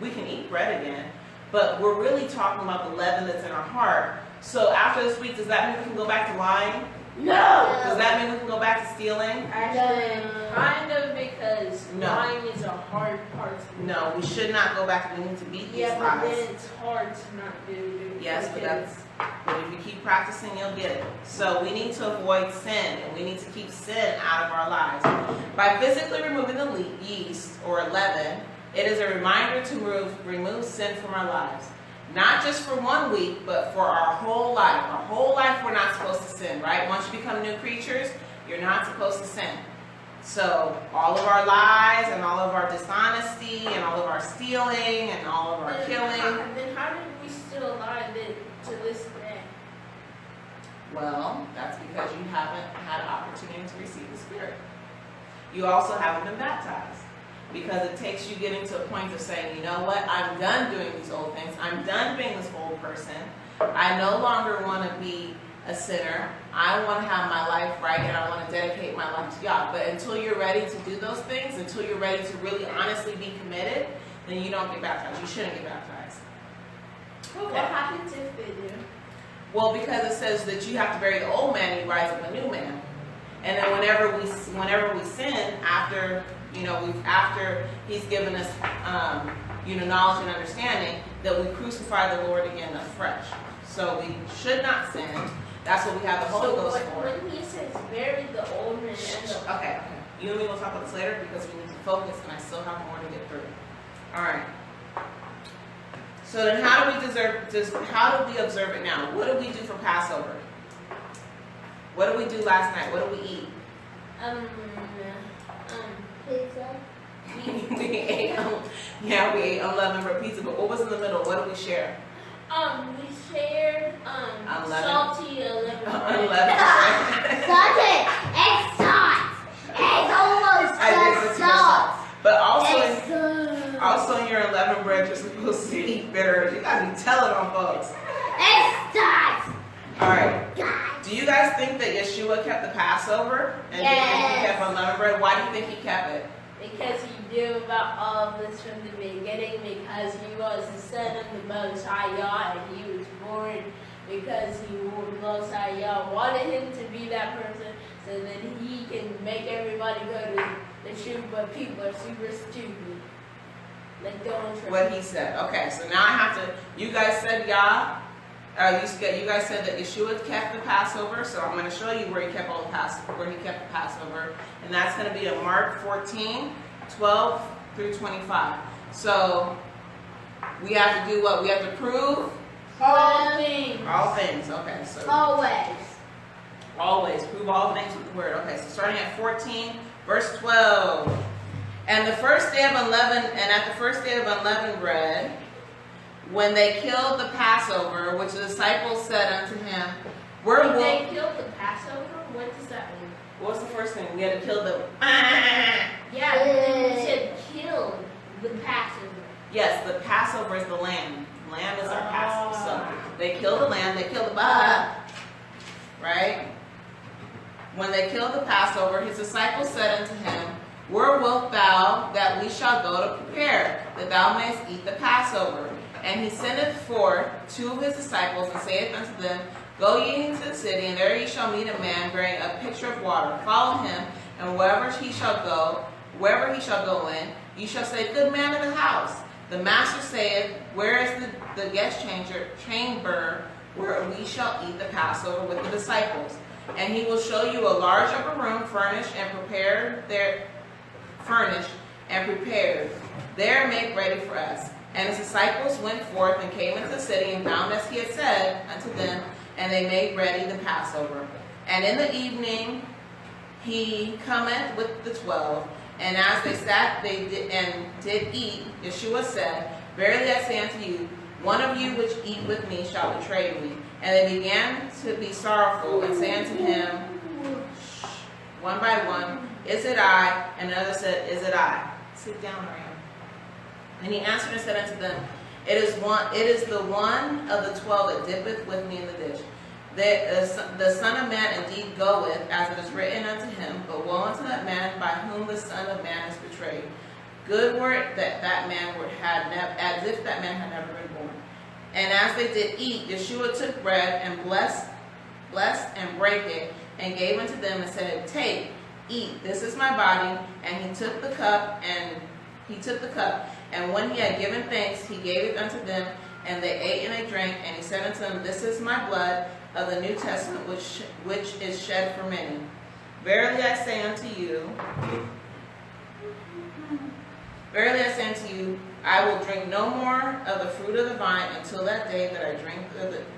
we can eat bread again, but we're really talking about the leaven that's in our heart. So after this week, does that mean we can go back to lying? No! Does that mean we can go back to stealing? Actually, kind of, because No. lying is a hard part to do. No, we should not go back. We need to beat these Yeah, but lies. then it's hard to not do. Yes, but if you keep practicing, you'll get it. So we need to avoid sin, and we need to keep sin out of our lives. By physically removing the yeast or leaven, it is a reminder to remove sin from our lives. Not just for 1 week, but for our whole life. Our whole life we're not supposed to sin, right? Once you become new creatures, you're not supposed to sin. So all of our lies and all of our dishonesty and all of our stealing and all of our killing. Then how did we still lie to this day? Well, that's because you haven't had an opportunity to receive the Spirit. You also haven't been baptized. Because it takes you getting to a point of saying, you know what, I'm done doing these old things. I'm done being this old person. I no longer want to be a sinner. I want to have my life right, and I want to dedicate my life to God. But until you're ready to do those things, until you're ready to really honestly be committed, then you don't get baptized. You shouldn't get baptized. Okay. What happens if they do? Well, because it says that you have to bury the old man and you rise up a new man. And then whenever we sin, after he's given us knowledge and understanding, that we crucify the Lord again afresh. So we should not sin. That's what we have the Holy Ghost for. When he says bury the old man and the... Okay. You and me will talk about this later because we need to focus and I still have more to get through. All right. So then how do we observe it now? What did we do for Passover? What did we do last night? What did we eat? Pizza. we ate unleavened bread pizza, but what was in the middle? What did we share? We shared salty Unleavened Salted. bread. Egg sauce. Egg almost I did sauce. But also in your unleavened bread, you're supposed to eat bitter. You gotta be telling on folks. Egg sauce. All right. Do you guys think that Yeshua kept the Passover? And do you think he kept unleavened bread? Why do you think he kept it? Because he knew about all of this from the beginning, because he was the son of the Most High Yah, and he was born because the Most High Yah wanted him to be that person so that he can make everybody go to the truth, but people are super stupid. Like Donald Trump. What he said. Okay, so now I have to, you guys said Yah. You guys said that Yeshua kept the Passover, so I'm going to show you where he kept the Passover, and that's going to be in Mark 14, 12 through 25. So we have to do what? We have to prove All things. all things. Okay, so Always. prove all things with the word. Okay, so starting at 14, verse 12. And at the first day of unleavened bread, when they killed the Passover, which the disciples said unto him, When they killed the Passover? What does that mean? What's the first thing? We had to kill the... Yeah, but then you said killed the Passover. Yes, the Passover is the lamb. Lamb is our Passover. So they killed the lamb, they killed the right? When they killed the Passover, his disciples said unto him, Where wilt thou that we shall go to prepare, that thou mayest eat the Passover? And he sendeth forth 2 of his disciples, and saith unto them, Go ye into the city, and there ye shall meet a man bearing a pitcher of water. Follow him, and wherever he shall go in, ye shall say, Good man of the house, The master saith, where is the guest chamber where we shall eat the Passover with the disciples? And he will show you a large upper room furnished and prepared. There make ready for us. And his disciples went forth and came into the city and found as he had said unto them, and they made ready the Passover. And in the evening he cometh with the 12, and as they sat they did eat, Yeshua said, verily I say unto you, one of you which eat with me shall betray me. And they began to be sorrowful, and say unto him, one by one, is it I? And another said, is it I? Sit down, Miriam. And he answered and said unto them, it is the one of the 12 that dippeth with me in the dish. The Son of Man indeed goeth, as it is written unto him, but woe unto that man by whom the Son of Man is betrayed. Good were it that man as if that man had never been born. And as they did eat, Yeshua took bread and blessed and brake it, and gave unto them and said, take, eat, this is my body. And he took the cup, and when he had given thanks, he gave it unto them, and they ate and they drank. And he said unto them, this is my blood of the New Testament, which is shed for many. Verily I say unto you, I will drink no more of the fruit of the vine until that day that I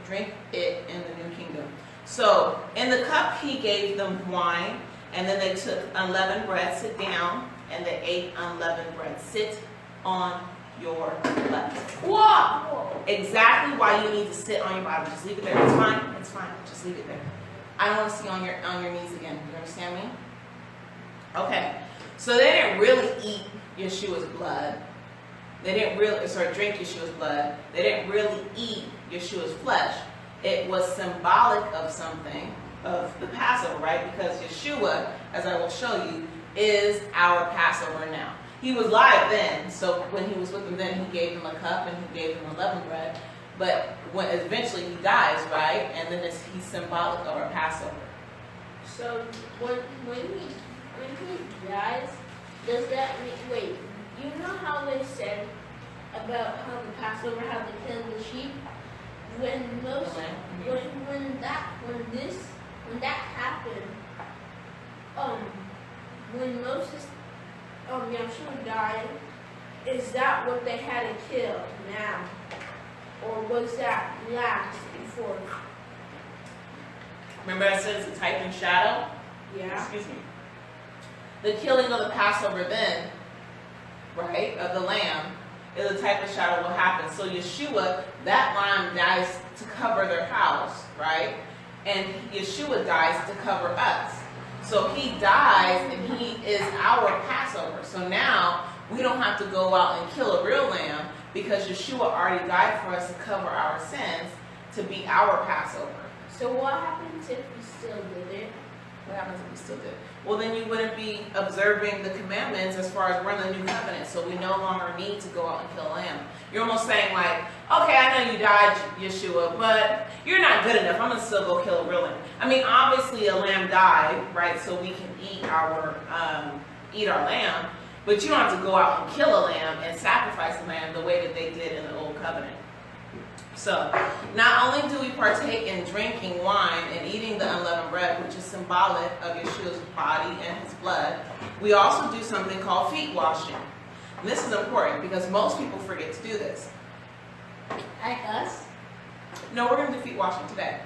drink it in the new kingdom. So in the cup he gave them wine, and then they took unleavened bread. Sit down, and they ate unleavened bread. Sit on your left. Whoa! Exactly why you need to sit on your bottom. Just leave it there. It's fine. It's fine. Just leave it there. I don't want to see on your knees again. You understand me? Okay. So they didn't really eat Yeshua's blood. They didn't really drink Yeshua's blood. They didn't really eat Yeshua's flesh. It was symbolic of something, of the Passover, right? Because Yeshua, as I will show you, is our Passover now. He was live then, so when he was with them then, he gave them a cup and he gave them unleavened bread. But when eventually he dies, right? And then he's symbolic of our Passover. So when he dies, does that mean, wait, you know how they said about how the Passover, how they killed the sheep? When that happened, when Moses, Yeshua died, is that what they had to kill now? Or was that last before? Remember I said it's a type and shadow? Yeah. Excuse me. The killing of the Passover then, right, of the lamb, is a type of shadow will happen. So Yeshua, that lamb dies to cover their house, right? And Yeshua dies to cover us. So he dies and he is our Passover. So now we don't have to go out and kill a real lamb because Yeshua already died for us to cover our sins, to be our Passover. So what happens if we still did it? What happens if we still did? Well, then you wouldn't be observing the commandments as far as we're in the new covenant. So we no longer need to go out and kill a lamb. You're almost saying like, okay, I know you died, Yeshua, but you're not good enough. I'm going to still go kill a real lamb. I mean, obviously a lamb died, right? So we can eat our lamb. But you don't have to go out and kill a lamb and sacrifice a lamb the way that they did in the old covenant. So, not only do we partake in drinking wine and eating the unleavened bread, which is symbolic of Yeshua's body and his blood, we also do something called feet washing. And this is important because most people forget to do this. Like us? No, we're going to do feet washing today.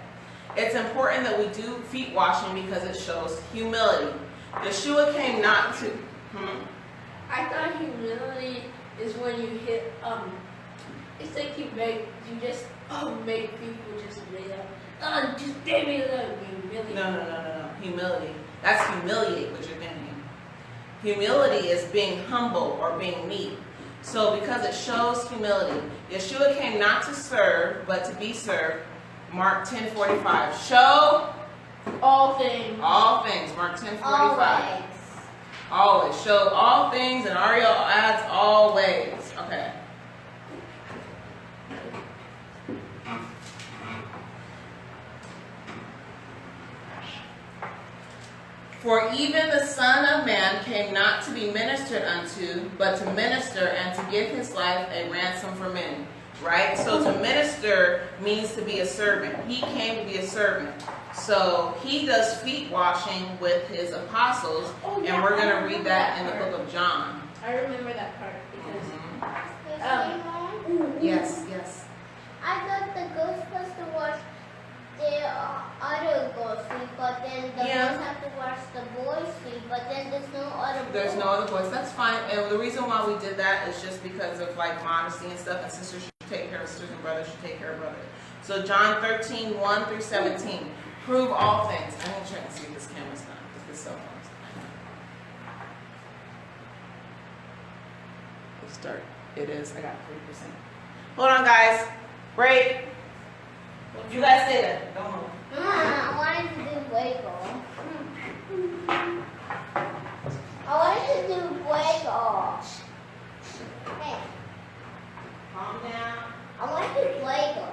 It's important that we do feet washing because it shows humility. Yeshua came not to... I thought humility is when you hit, it's like you just make people just lay up. Just give me a little humility. No. Humility. That's humiliate what you're thinking. Humility is being humble or being meek. So because it shows humility, Yeshua came not to serve, but to be served. Mark 10:45. Show all things. All things. Mark 10:45. Always. Show all things, and Ariel adds always. Okay. For even the Son of Man came not to be ministered unto, but to minister and to give his life a ransom for many. Right? So to minister means to be a servant. He came to be a servant. So he does feet washing with his apostles, and we're going to read that in the book of John. I remember that part because Yes, yes. I thought the girls supposed to wash the other girls' feet, but then the boys have to wash the boys' feet, but then there's no other boys. There's no other boys. That's fine. And the reason why we did that is just because of like modesty and stuff, and sisters should take care of sisters and brothers should take care of brothers. So John 13, 1 through 17. Prove all things. I'm going to check and see if this camera's done. If this cell phone's done. Let's start. It is. I got 3%. Hold on, guys. Break. You guys stay there. Don't move. I wanted to do Fuego. I wanted to do Fuego. Hey, Calm down. I want to do Fuego.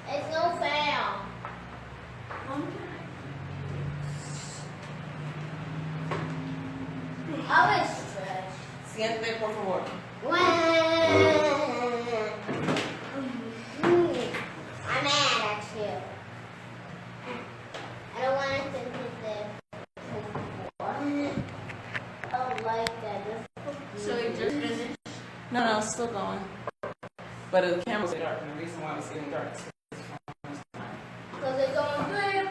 It's no fail. I was stretched. Siéntate, por favor. I'm mad at you. I don't want to think of this. I don't like that. so it just finished. No, it's still going. But the camera's dark, and the reason why it's getting dark is Because it's on 3%.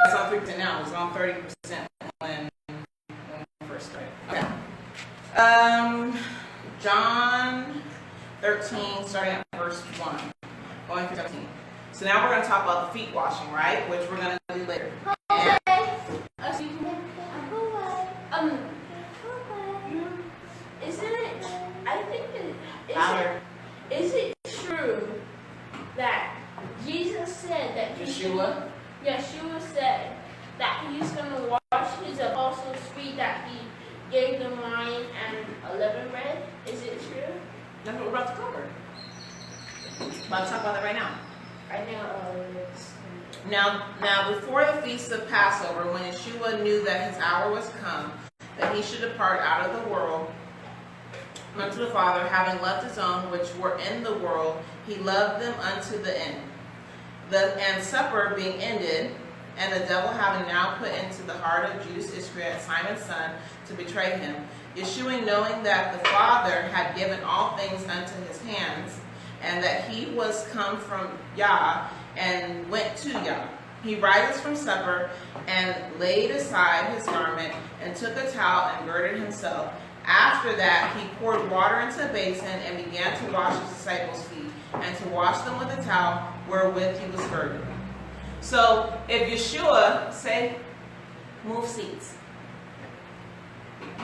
it's on 3% now. It was on 30% when we first started. Okay. John 13, starting at verse 1, going through 17. So now we're going to talk about the feet washing, right? Which we're going to do later. And Isn't it? I think louder. is it true that Jesus said that Yeshua. Yeshua said that he's going to wash his apostles' feet, that he gave them wine and unleavened bread? Is it true? That's what we're about to cover. About to talk about that right now. I know it's. Now, before the feast of Passover, when Yeshua knew that his hour was come, that he should depart out of the world unto the Father, having loved his own which were in the world, he loved them unto the end. And supper being ended, and the devil having now put into the heart of Judas Iscariot, Simon's son, to betray him, Yeshua, knowing that the Father had given all things unto his hands, and that he was come from Yah, and went to Yah. He rises from supper, and laid aside his garment, and took a towel, and girded himself. After that, he poured water into a basin, and began to wash his disciples' feet, and to wash them with the towel wherewith he was girded. So, if Yeshua, say, move seats,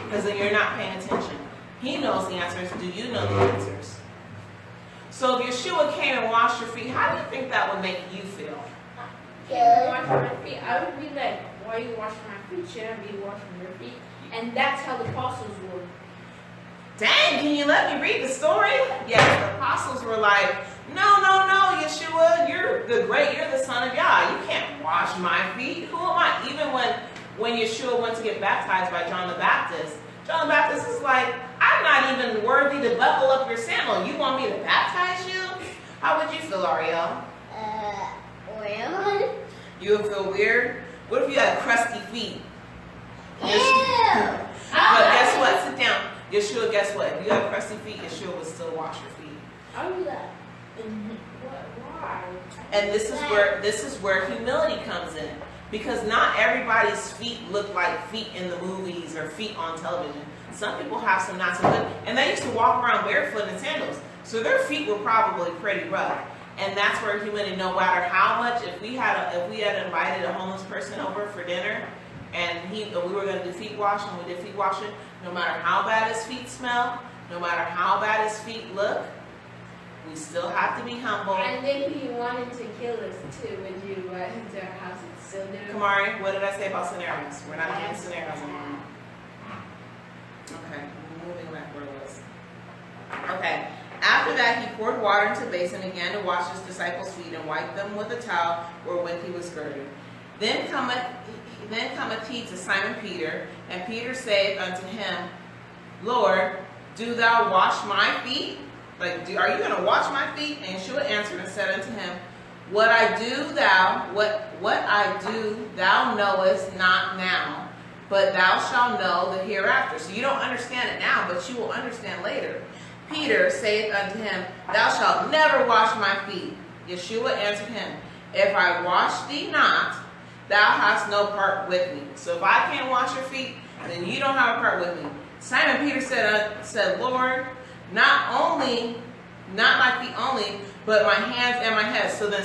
because then you're not paying attention. He knows the answers. Do you know the answers? So if Yeshua came and washed your feet, how do you think that would make you feel? Washing my feet. I would be like, why are you washing my feet? Should I be washing your feet? And that's how the apostles were. Dang, can you let me read the story? Yes, the apostles were like, no, Yeshua, you're the son of Yah. You can't wash my feet. Who am I? Even when Yeshua went to get baptized by John the Baptist, John the Baptist is like, I'm not even worthy to buckle up your sandal. You want me to baptize you? How would you feel, Ariel? Well. You would feel weird? What if you had crusty feet? Ew. But guess what? Sit down. Yeshua, guess what? If you have crusty feet, Yeshua would still wash your feet. I'll do that. Why? And this is where humility comes in. Because not everybody's feet look like feet in the movies or feet on television. Some people have some not so good. And they used to walk around barefoot in sandals. So their feet were probably pretty rough. And that's where humility, no matter how much, if we had invited a homeless person over for dinner, and we were going to do feet washing, we did feet washing, no matter how bad his feet smell, no matter how bad his feet look, we still have to be humble. And then he wanted to kill us too when you went into our house and still did it. Kamari, what did I say about scenarios? We're not doing scenarios anymore. Okay, moving back where it was. Okay, After that, he poured water into the basin and began to wash his disciples' feet and wipe them with a towel wherewith he was girded. Then cometh he to Simon Peter, and Peter saith unto him, Lord, do thou wash my feet? Like, are you going to wash my feet? And Yeshua answered and said unto him, what I do thou knowest not now, but thou shalt know the hereafter. So you don't understand it now, but you will understand later. Peter saith unto him, thou shalt never wash my feet. Yeshua answered him, if I wash thee not, thou hast no part with me. So if I can't wash your feet, then you don't have a part with me. Simon Peter said, Lord, not my feet only, but my hands and my head. So then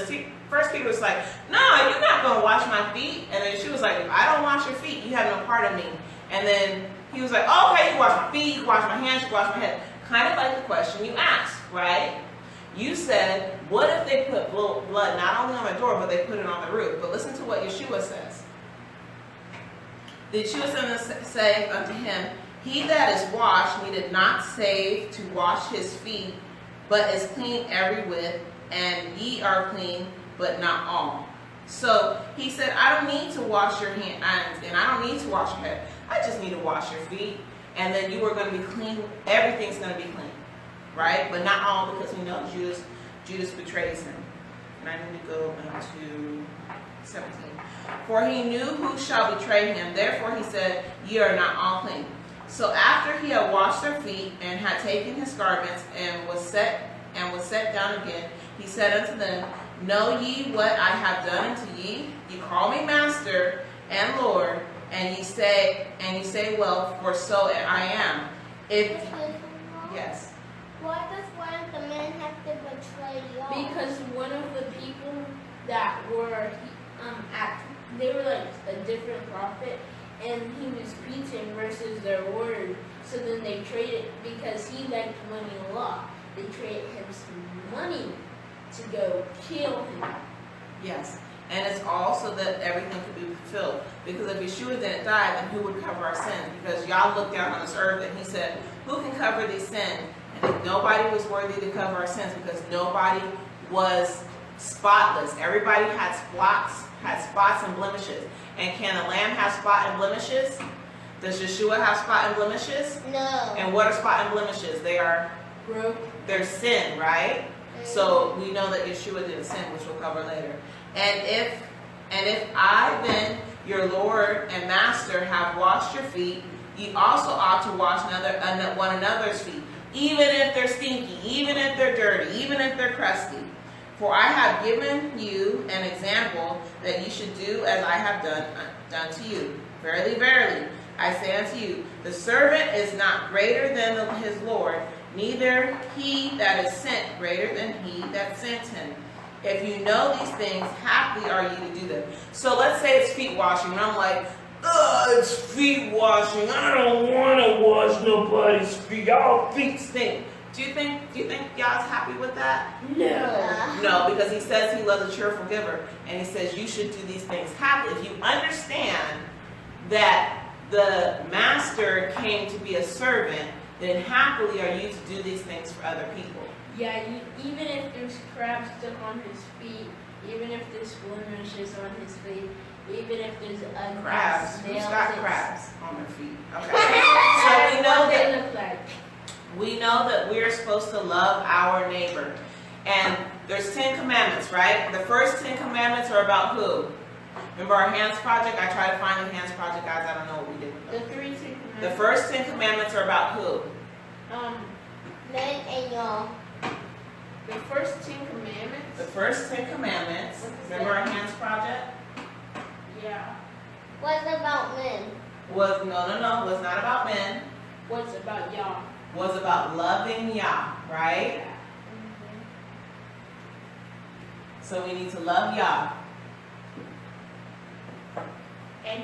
first Peter was like, no, you're not going to wash my feet. And then she was like, if I don't wash your feet, you have no part of me. And then he was like, oh, okay, you wash my feet, you wash my hands, you wash my head. Kind of like the question you asked, right? You said, what if they put blood not only on the door, but they put it on the roof? But listen to what Yeshua says. Yeshua said unto him, he that is washed needed not save to wash his feet, but is clean every whit, and ye are clean, but not all. So he said, I don't need to wash your hands, and I don't need to wash your head. I just need to wash your feet, and then you are going to be clean. Everything's going to be clean, right? But not all, because we know Judas betrays him. And I need to go into 17. For he knew who shall betray him. Therefore he said, ye are not all clean. So after he had washed their feet, and had taken his garments, and was set down again, he said unto them, know ye what I have done unto ye? Ye call me Master and Lord, and ye say well, for so I am. Yes. Why does one of the men have to betray y'all? Because one of the people that were they were like a different prophet, and he was preaching versus their word. So then they traded, because he liked money a lot, they traded him some money to go kill him. Yes. And it's also that everything could be fulfilled. Because if Yeshua didn't die, then who would cover our sins? Because y'all looked down on this earth and he said, who can cover these sins? And nobody was worthy to cover our sins, because nobody was spotless. Everybody had spots and blemishes. And can a lamb have spot and blemishes? Does Yeshua have spot and blemishes? No. And what are spot and blemishes? They are their sin, right? So we know that Yeshua didn't sin, which we'll cover later. And if I then, your Lord and Master, have washed your feet, ye also ought to wash one another's feet, even if they're stinky, even if they're dirty, even if they're crusty. For I have given you an example that you should do as I have done to you. Verily, verily, I say unto you, the servant is not greater than his Lord, neither he that is sent greater than he that sent him. If you know these things, happy are you to do them. So let's say it's feet washing, and I'm like, it's feet washing. I don't want to wash nobody's feet. Y'all feet stink. Do you think y'all's happy with that? No. No, because he says he loves a cheerful giver, and he says you should do these things happily. If you understand that the master came to be a servant, then happily are you to do these things for other people. Yeah, even if there's crabs stuck on his feet, even if there's blemishes on his feet, even if there's crabs. snails. Who's got crabs on their feet? Okay. So we know that we're supposed to love our neighbor. And there's 10 commandments, right? The first 10 commandments are about who? Remember our hands project? I tried to find the hands project, guys. I don't know what we did. The 3 10 commandments. The first 10 commandments are about who? Men and y'all. The first 10 commandments? The first 10 commandments. Remember our hands project? Yeah. What's about men? Was not about men. What's about y'all? Was about loving Yah, right? Mm-hmm. So we need to love Yah. And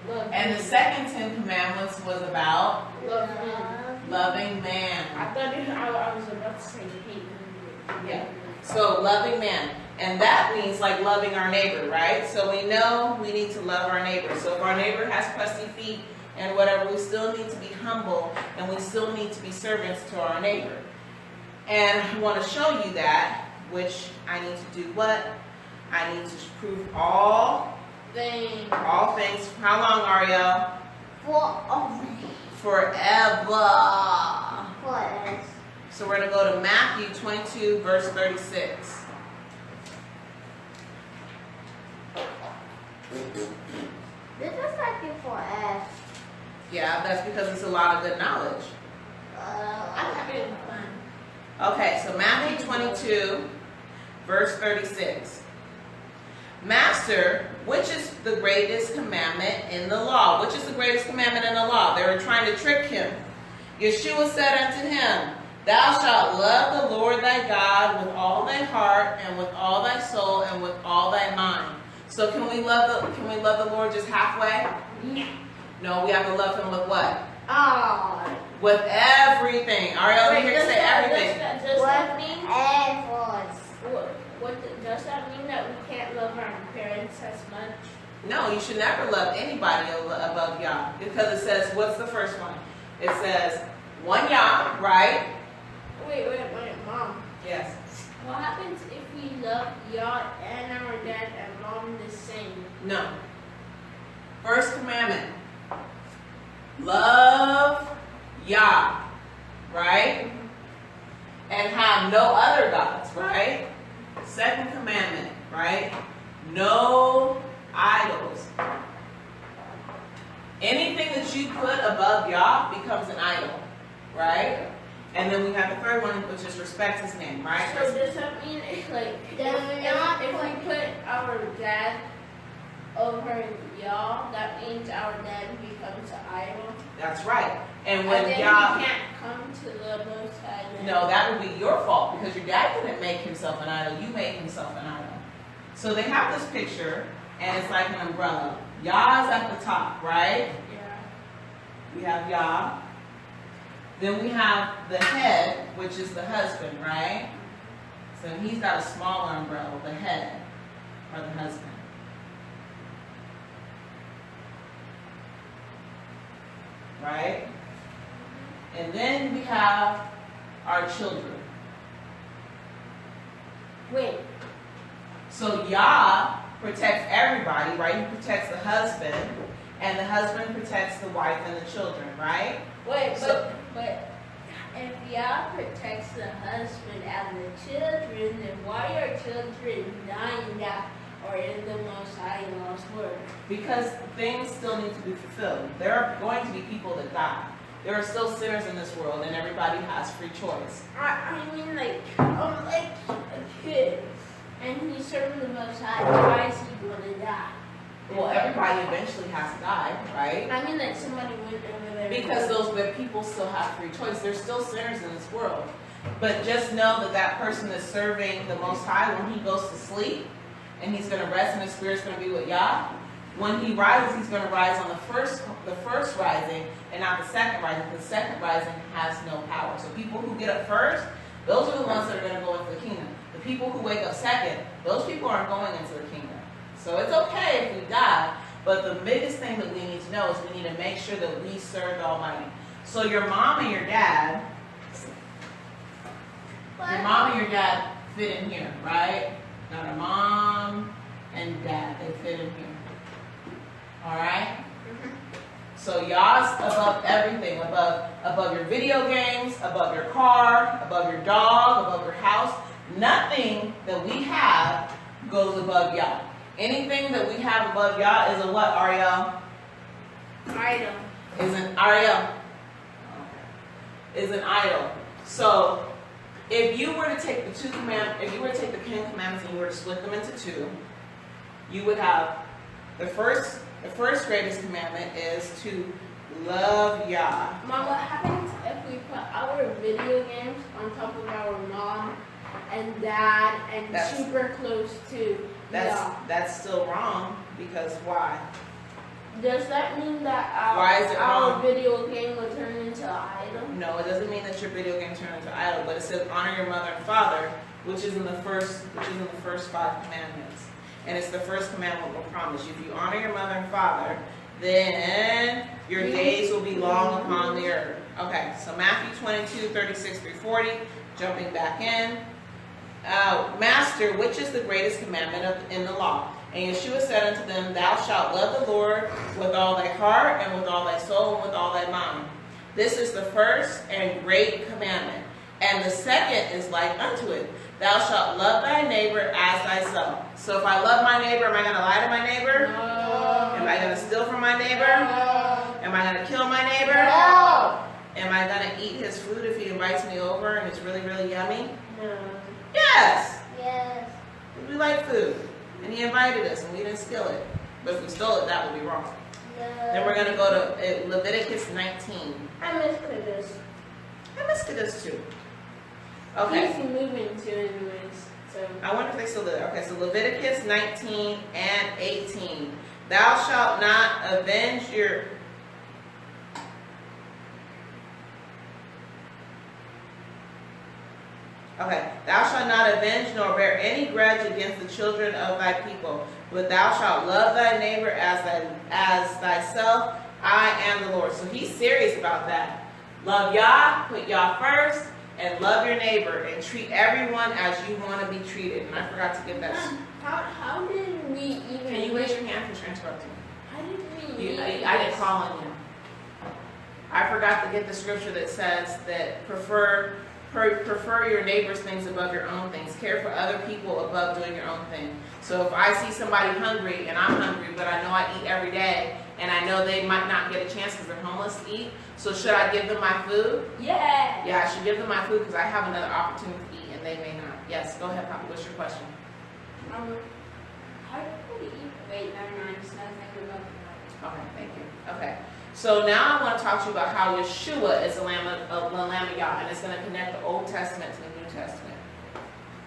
love. And the second 10 commandments was about Love men. loving man. I thought I was about to say hate. Yeah. So loving man. And that means like loving our neighbor, right? So we know we need to love our neighbor. So if our neighbor has crusty feet and whatever, we still need to be humble, and we still need to be servants to our neighbor. And I want to show you that, which I need to do what? I need to prove all things. All things. How long, Ariel? Forever. So we're going to go to Matthew 22, verse 36. This is like for S. Yeah, that's because it's a lot of good knowledge. I'm having fun. Okay, so Matthew 22, verse 36. Master, which is the greatest commandment in the law? Which is the greatest commandment in the law? They were trying to trick him. Yeshua said unto him, Thou shalt love the Lord thy God with all thy heart and with all thy soul and with all thy mind. So can we love the Lord just halfway? No, we have to love him with what? With everything. Ariel, you hear say everything. Does that mean does that mean that we can't love our parents as much? No, you should never love anybody above Yah. Because it says, what's the first one? It says, one Yah, right? Wait, Mom. Yes. What happens if we love Yah and our dad and mom the same? No. First commandment. Love Yah, right? And have no other gods, right? Second commandment, right? No idols. Anything that you put above Yah becomes an idol, right? And then we have the third one, which is respect his name, right? So does that mean if we put our dad over Yah, that means our dad becomes an idol? That's right. And when then Yah, we can't come to the Most High. no, that would be your fault because your dad couldn't make himself an idol. You made himself an idol. So they have this picture, and it's like an umbrella. Yah is at the top, right? Yeah. We have Yah. Then we have the head, which is the husband, right? So he's got a smaller umbrella, the head, or the husband. Right? And then we have our children. Wait. So Yah protects everybody, right? He protects the husband, and the husband protects the wife and the children, right? Wait, but if Yah protects the husband and the children, then why are children dying that are in the Most High Law's word? Because things still need to be fulfilled. There are going to be people that die. There are still sinners in this world, and everybody has free choice. I mean, like a kid, and he's serving the Most High. Why is he going to die? Well, everybody eventually has to die, right? I mean, like somebody went over there. Because the people still have free choice. There's still sinners in this world. But just know that that person is serving the Most High when he goes to sleep, and he's going to rest, and his spirit's going to be with Yah. When he rises, he's going to rise on the first rising, and not the second rising. The second rising has no power. So people who get up first, those are the ones that are going to go into the kingdom. The people who wake up second, those people aren't going into the kingdom. So it's okay if we die, but the biggest thing that we need to know is we need to make sure that we serve the Almighty. So your mom and your dad fit in here, right? Now the mom and dad, they fit in here. All right? So Yah's above everything, above your video games, above your car, above your dog, above your house. Nothing that we have goes above Yah. Anything that we have above Yah is a what, Ariel? Idol. Is an Ariel. Is an idol. So if you were to take the Ten Commandments and you were to split them into two, you would have the first greatest commandment is to love Yah. Mom, what happens if we put our video games on top of our mom and dad and super close to Yah? That's still wrong because why? Does that mean that our video game will turn into an idol? No, it doesn't mean that your video game turned into an idol, but it says honor your mother and father, which is in the first 5 commandments. And it's the first commandment we'll promise you. If you honor your mother and father, then your days will be long upon the earth. Okay, so Matthew 22, 36 through 40. jumping back in. Master, which is the greatest commandment in the law? And Yeshua said unto them, Thou shalt love the Lord with all thy heart, and with all thy soul, and with all thy mind. This is the first and great commandment. And the second is like unto it. Thou shalt love thy neighbor as thyself. So if I love my neighbor, am I going to lie to my neighbor? No. Am I going to steal from my neighbor? No. Am I going to kill my neighbor? No. Am I going to eat his food if he invites me over and it's really, really yummy? No. Yes. Yes. We like food. And he invited us and we didn't steal it. But if we stole it, that would be wrong. Then we're going to go to Leviticus 19. I miss Kudus. I missed this too. Okay. He's moving to anyways. So. I wonder if they still do that. Okay, so Leviticus 19 and 18. Thou shalt not avenge your... Okay. Thou shalt not avenge nor bear any grudge against the children of thy people, but thou shalt love thy neighbor as thyself. I am the Lord. So he's serious about that. Love Yah, put Yah first, and love your neighbor, and treat everyone as you want to be treated. And I forgot to give that. How did we even... Can you raise your hand for interrupting? How did we... I didn't call on you. I forgot to get the scripture that says that prefer your neighbor's things above your own things. Care for other people above doing your own thing. So if I see somebody hungry and I'm hungry, but I know I eat every day, and I know they might not get a chance because they're homeless to eat, so should I give them my food? Yeah. Yeah, I should give them my food because I have another opportunity to eat and they may not. Yes, go ahead, Poppy. What's your question? How do we eat? Wait, never mind. Just not thinking about that. Okay, thank you. Okay. So now I want to talk to you about how Yeshua is the Lamb of Yah, and it's going to connect the Old Testament to the New Testament.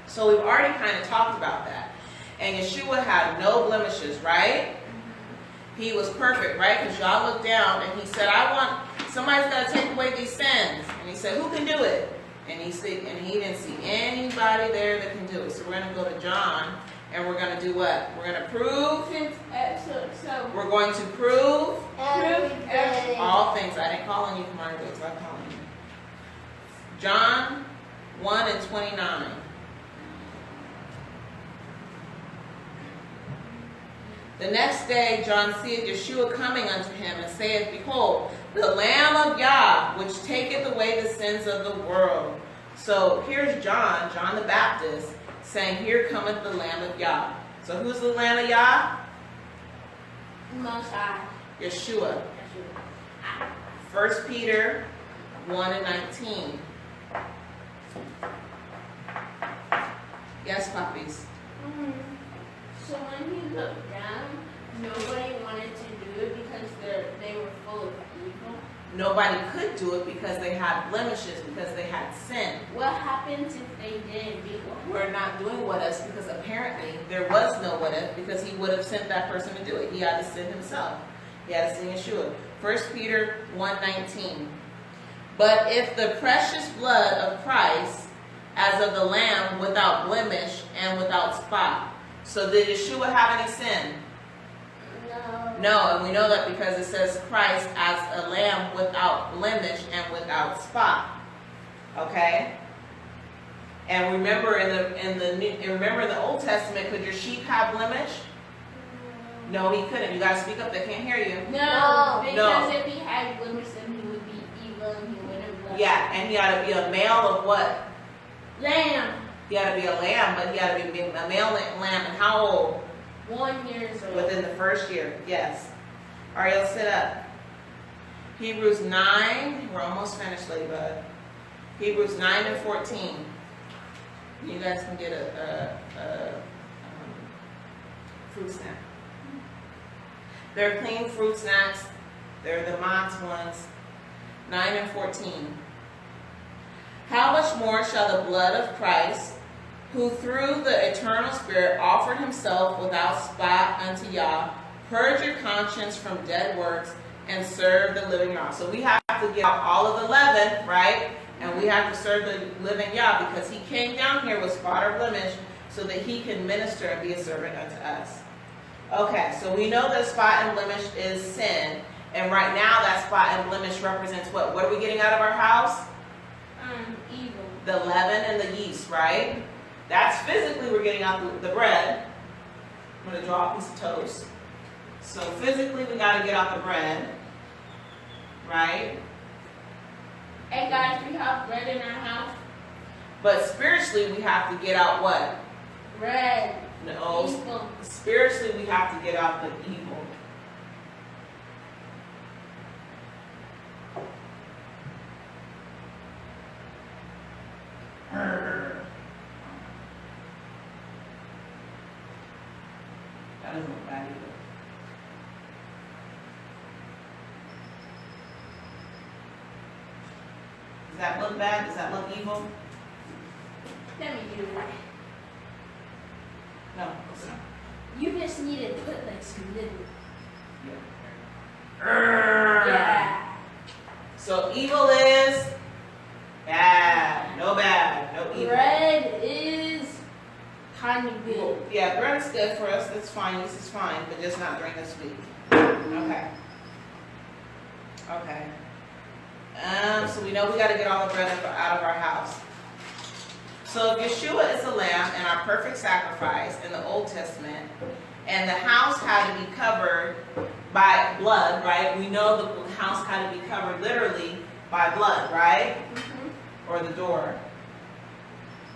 So we've already kind of talked about that. And Yeshua had no blemishes, right? He was perfect, right? Because y'all looked down and he said, somebody's got to take away these sins. And he said, who can do it? And he didn't see anybody there that can do it. So we're going to go to John, and we're going to do what? We're going to prove. We're going to prove Everything. all things. I didn't call on you, Kamari, but I'm calling you. John 1 and 29. The next day John seeth Yeshua coming unto him, and saith, Behold, the Lamb of Yah, which taketh away the sins of the world. So here's John the Baptist, saying, Here cometh the Lamb of Yah. So who's the Lamb of Yah? Most High. Yeshua. 1 Peter 1 and 19. Yes, puppies. So when he looked down, nobody wanted to do it because they were full of evil. Nobody could do it because they had blemishes, because they had sin. What happens if they didn't do it? We're not doing what if because apparently there was no what if, because he would have sent that person to do it. He had to send himself. He had to send Yeshua. 1 Peter 1:19. But if the precious blood of Christ, as of the Lamb, without blemish and without spot. So did Yeshua have any sin? No. No, and we know that because it says Christ as a lamb without blemish and without spot. Okay? And remember in the Old Testament, could your sheep have blemish? No, he couldn't. You guys speak up, they can't hear you. No, because No. if he had blemish, then he would be evil and he wouldn't bless. Yeah, and he had to be a male of what? Lamb. He had to be a lamb, but he had to be a male lamb. And how old? 1 year old. Within the first year, yes. Ariel, sit up. Hebrews 9, we're almost finished, Ladybug. Hebrews 9 and 14. You guys can get a fruit snack. They're clean fruit snacks. They're the Mott's ones. 9 and 14. How much more shall the blood of Christ, who through the eternal Spirit offered himself without spot unto Yah, purge your conscience from dead works and serve the living Yah. So we have to get out all of the leaven, right? And we have to serve the living Yah because he came down here with spot or blemish so that he can minister and be a servant unto us. Okay, so we know that spot and blemish is sin. And right now that spot and blemish represents what? What are we getting out of our house? Evil. the leaven and the yeast, right? That's physically we're getting out the bread. I'm going to draw a piece of toast. So physically we got to get out the bread, right? Hey guys, we have bread in our house. But spiritually we have to get out what? Bread. No. Evil. Spiritually we have to get out the evil. That doesn't look bad either. Does that look bad? Does that look evil? Let me do it. No, it's not. You just need to put like some little. Yeah. Yeah. So evil is bad. No bad. No evil. Bread is kind of good. Yeah, bread is good for us. That's fine. This is fine, but just not during this week. Okay. Okay. So we know we got to get all the bread out of our house. So if Yeshua is the lamb and our perfect sacrifice in the Old Testament, and the house had to be covered by blood, right? We know the house had to be covered literally by blood, right? Mm-hmm. Or the door.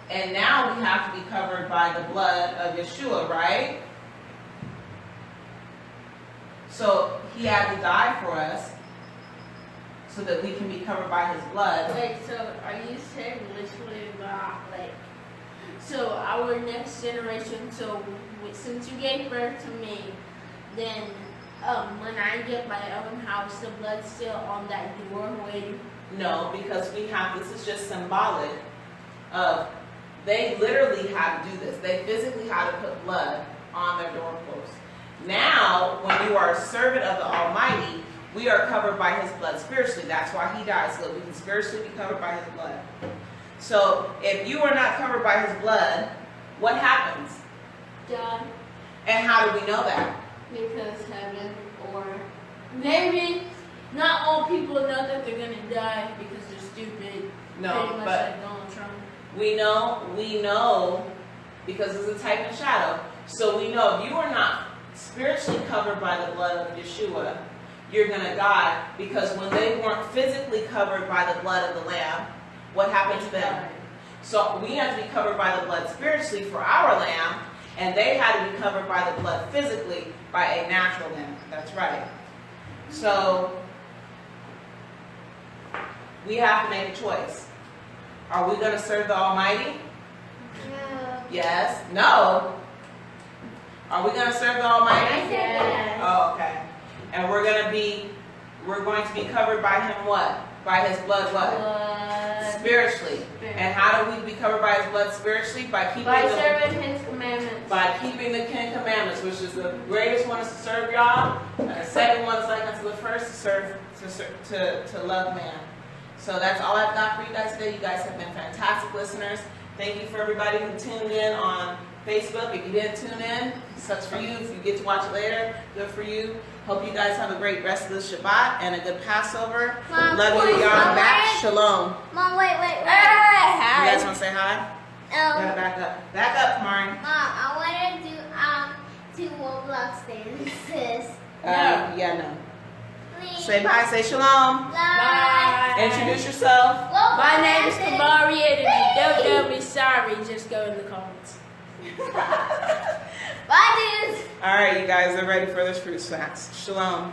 And now we have to be covered by the blood of Yeshua, right? So he had to die for us so that we can be covered by his blood. Wait, so are you saying literally like, so our next generation, so since you gave birth to me, then when I get my own house, the blood's still on that door waiting? No, because we have, this is just symbolic of, they literally had to do this. They physically had to put blood on their doorposts. Now, when you are a servant of the Almighty, we are covered by his blood spiritually. That's why he died, so that we can spiritually be covered by his blood. So, if you are not covered by his blood, what happens? God. And how do we know that? Because heaven, or maybe not all people know that they're going to die because they're stupid. No, Pretty much but like Donald Trump. we know because it's a type and shadow. So we know if you are not spiritually covered by the blood of Yeshua, you're going to die, because when they weren't physically covered by the blood of the Lamb, what happened to them? So we have to be covered by the blood spiritually for our Lamb, and they had to be covered by the blood physically by a natural Lamb. That's right. So we have to make a choice. Are we going to serve the Almighty? No. Yes. No. Are we going to serve the Almighty? Yes. Oh, okay. And we're going to be covered by him what? By his blood what? Blood. Spiritually. And how do we be covered by his blood spiritually? By keeping serving his commandments. By keeping the 10 commandments, which is the greatest one is to serve y'all, and the second one is like unto the first, to love man. So that's all I've got for you guys today. You guys have been fantastic listeners. Thank you for everybody who tuned in on Facebook. If you didn't tune in, sucks for you. If you get to watch it later, good for you. Hope you guys have a great rest of the Shabbat and a good Passover. Mom, love you. Y'all back. Shalom. Mom, wait. You guys want to say hi? You gotta back up. Back up, Kamari. Mom, I want to do 2 Roblox dances. Yeah, no. Please. Say bye. Say shalom. Bye. Introduce yourself. My name is Kamari, and if you don't know me, sorry. Just go in the comments. Bye, dudes. All right, you guys are ready for this fruit snacks. Shalom.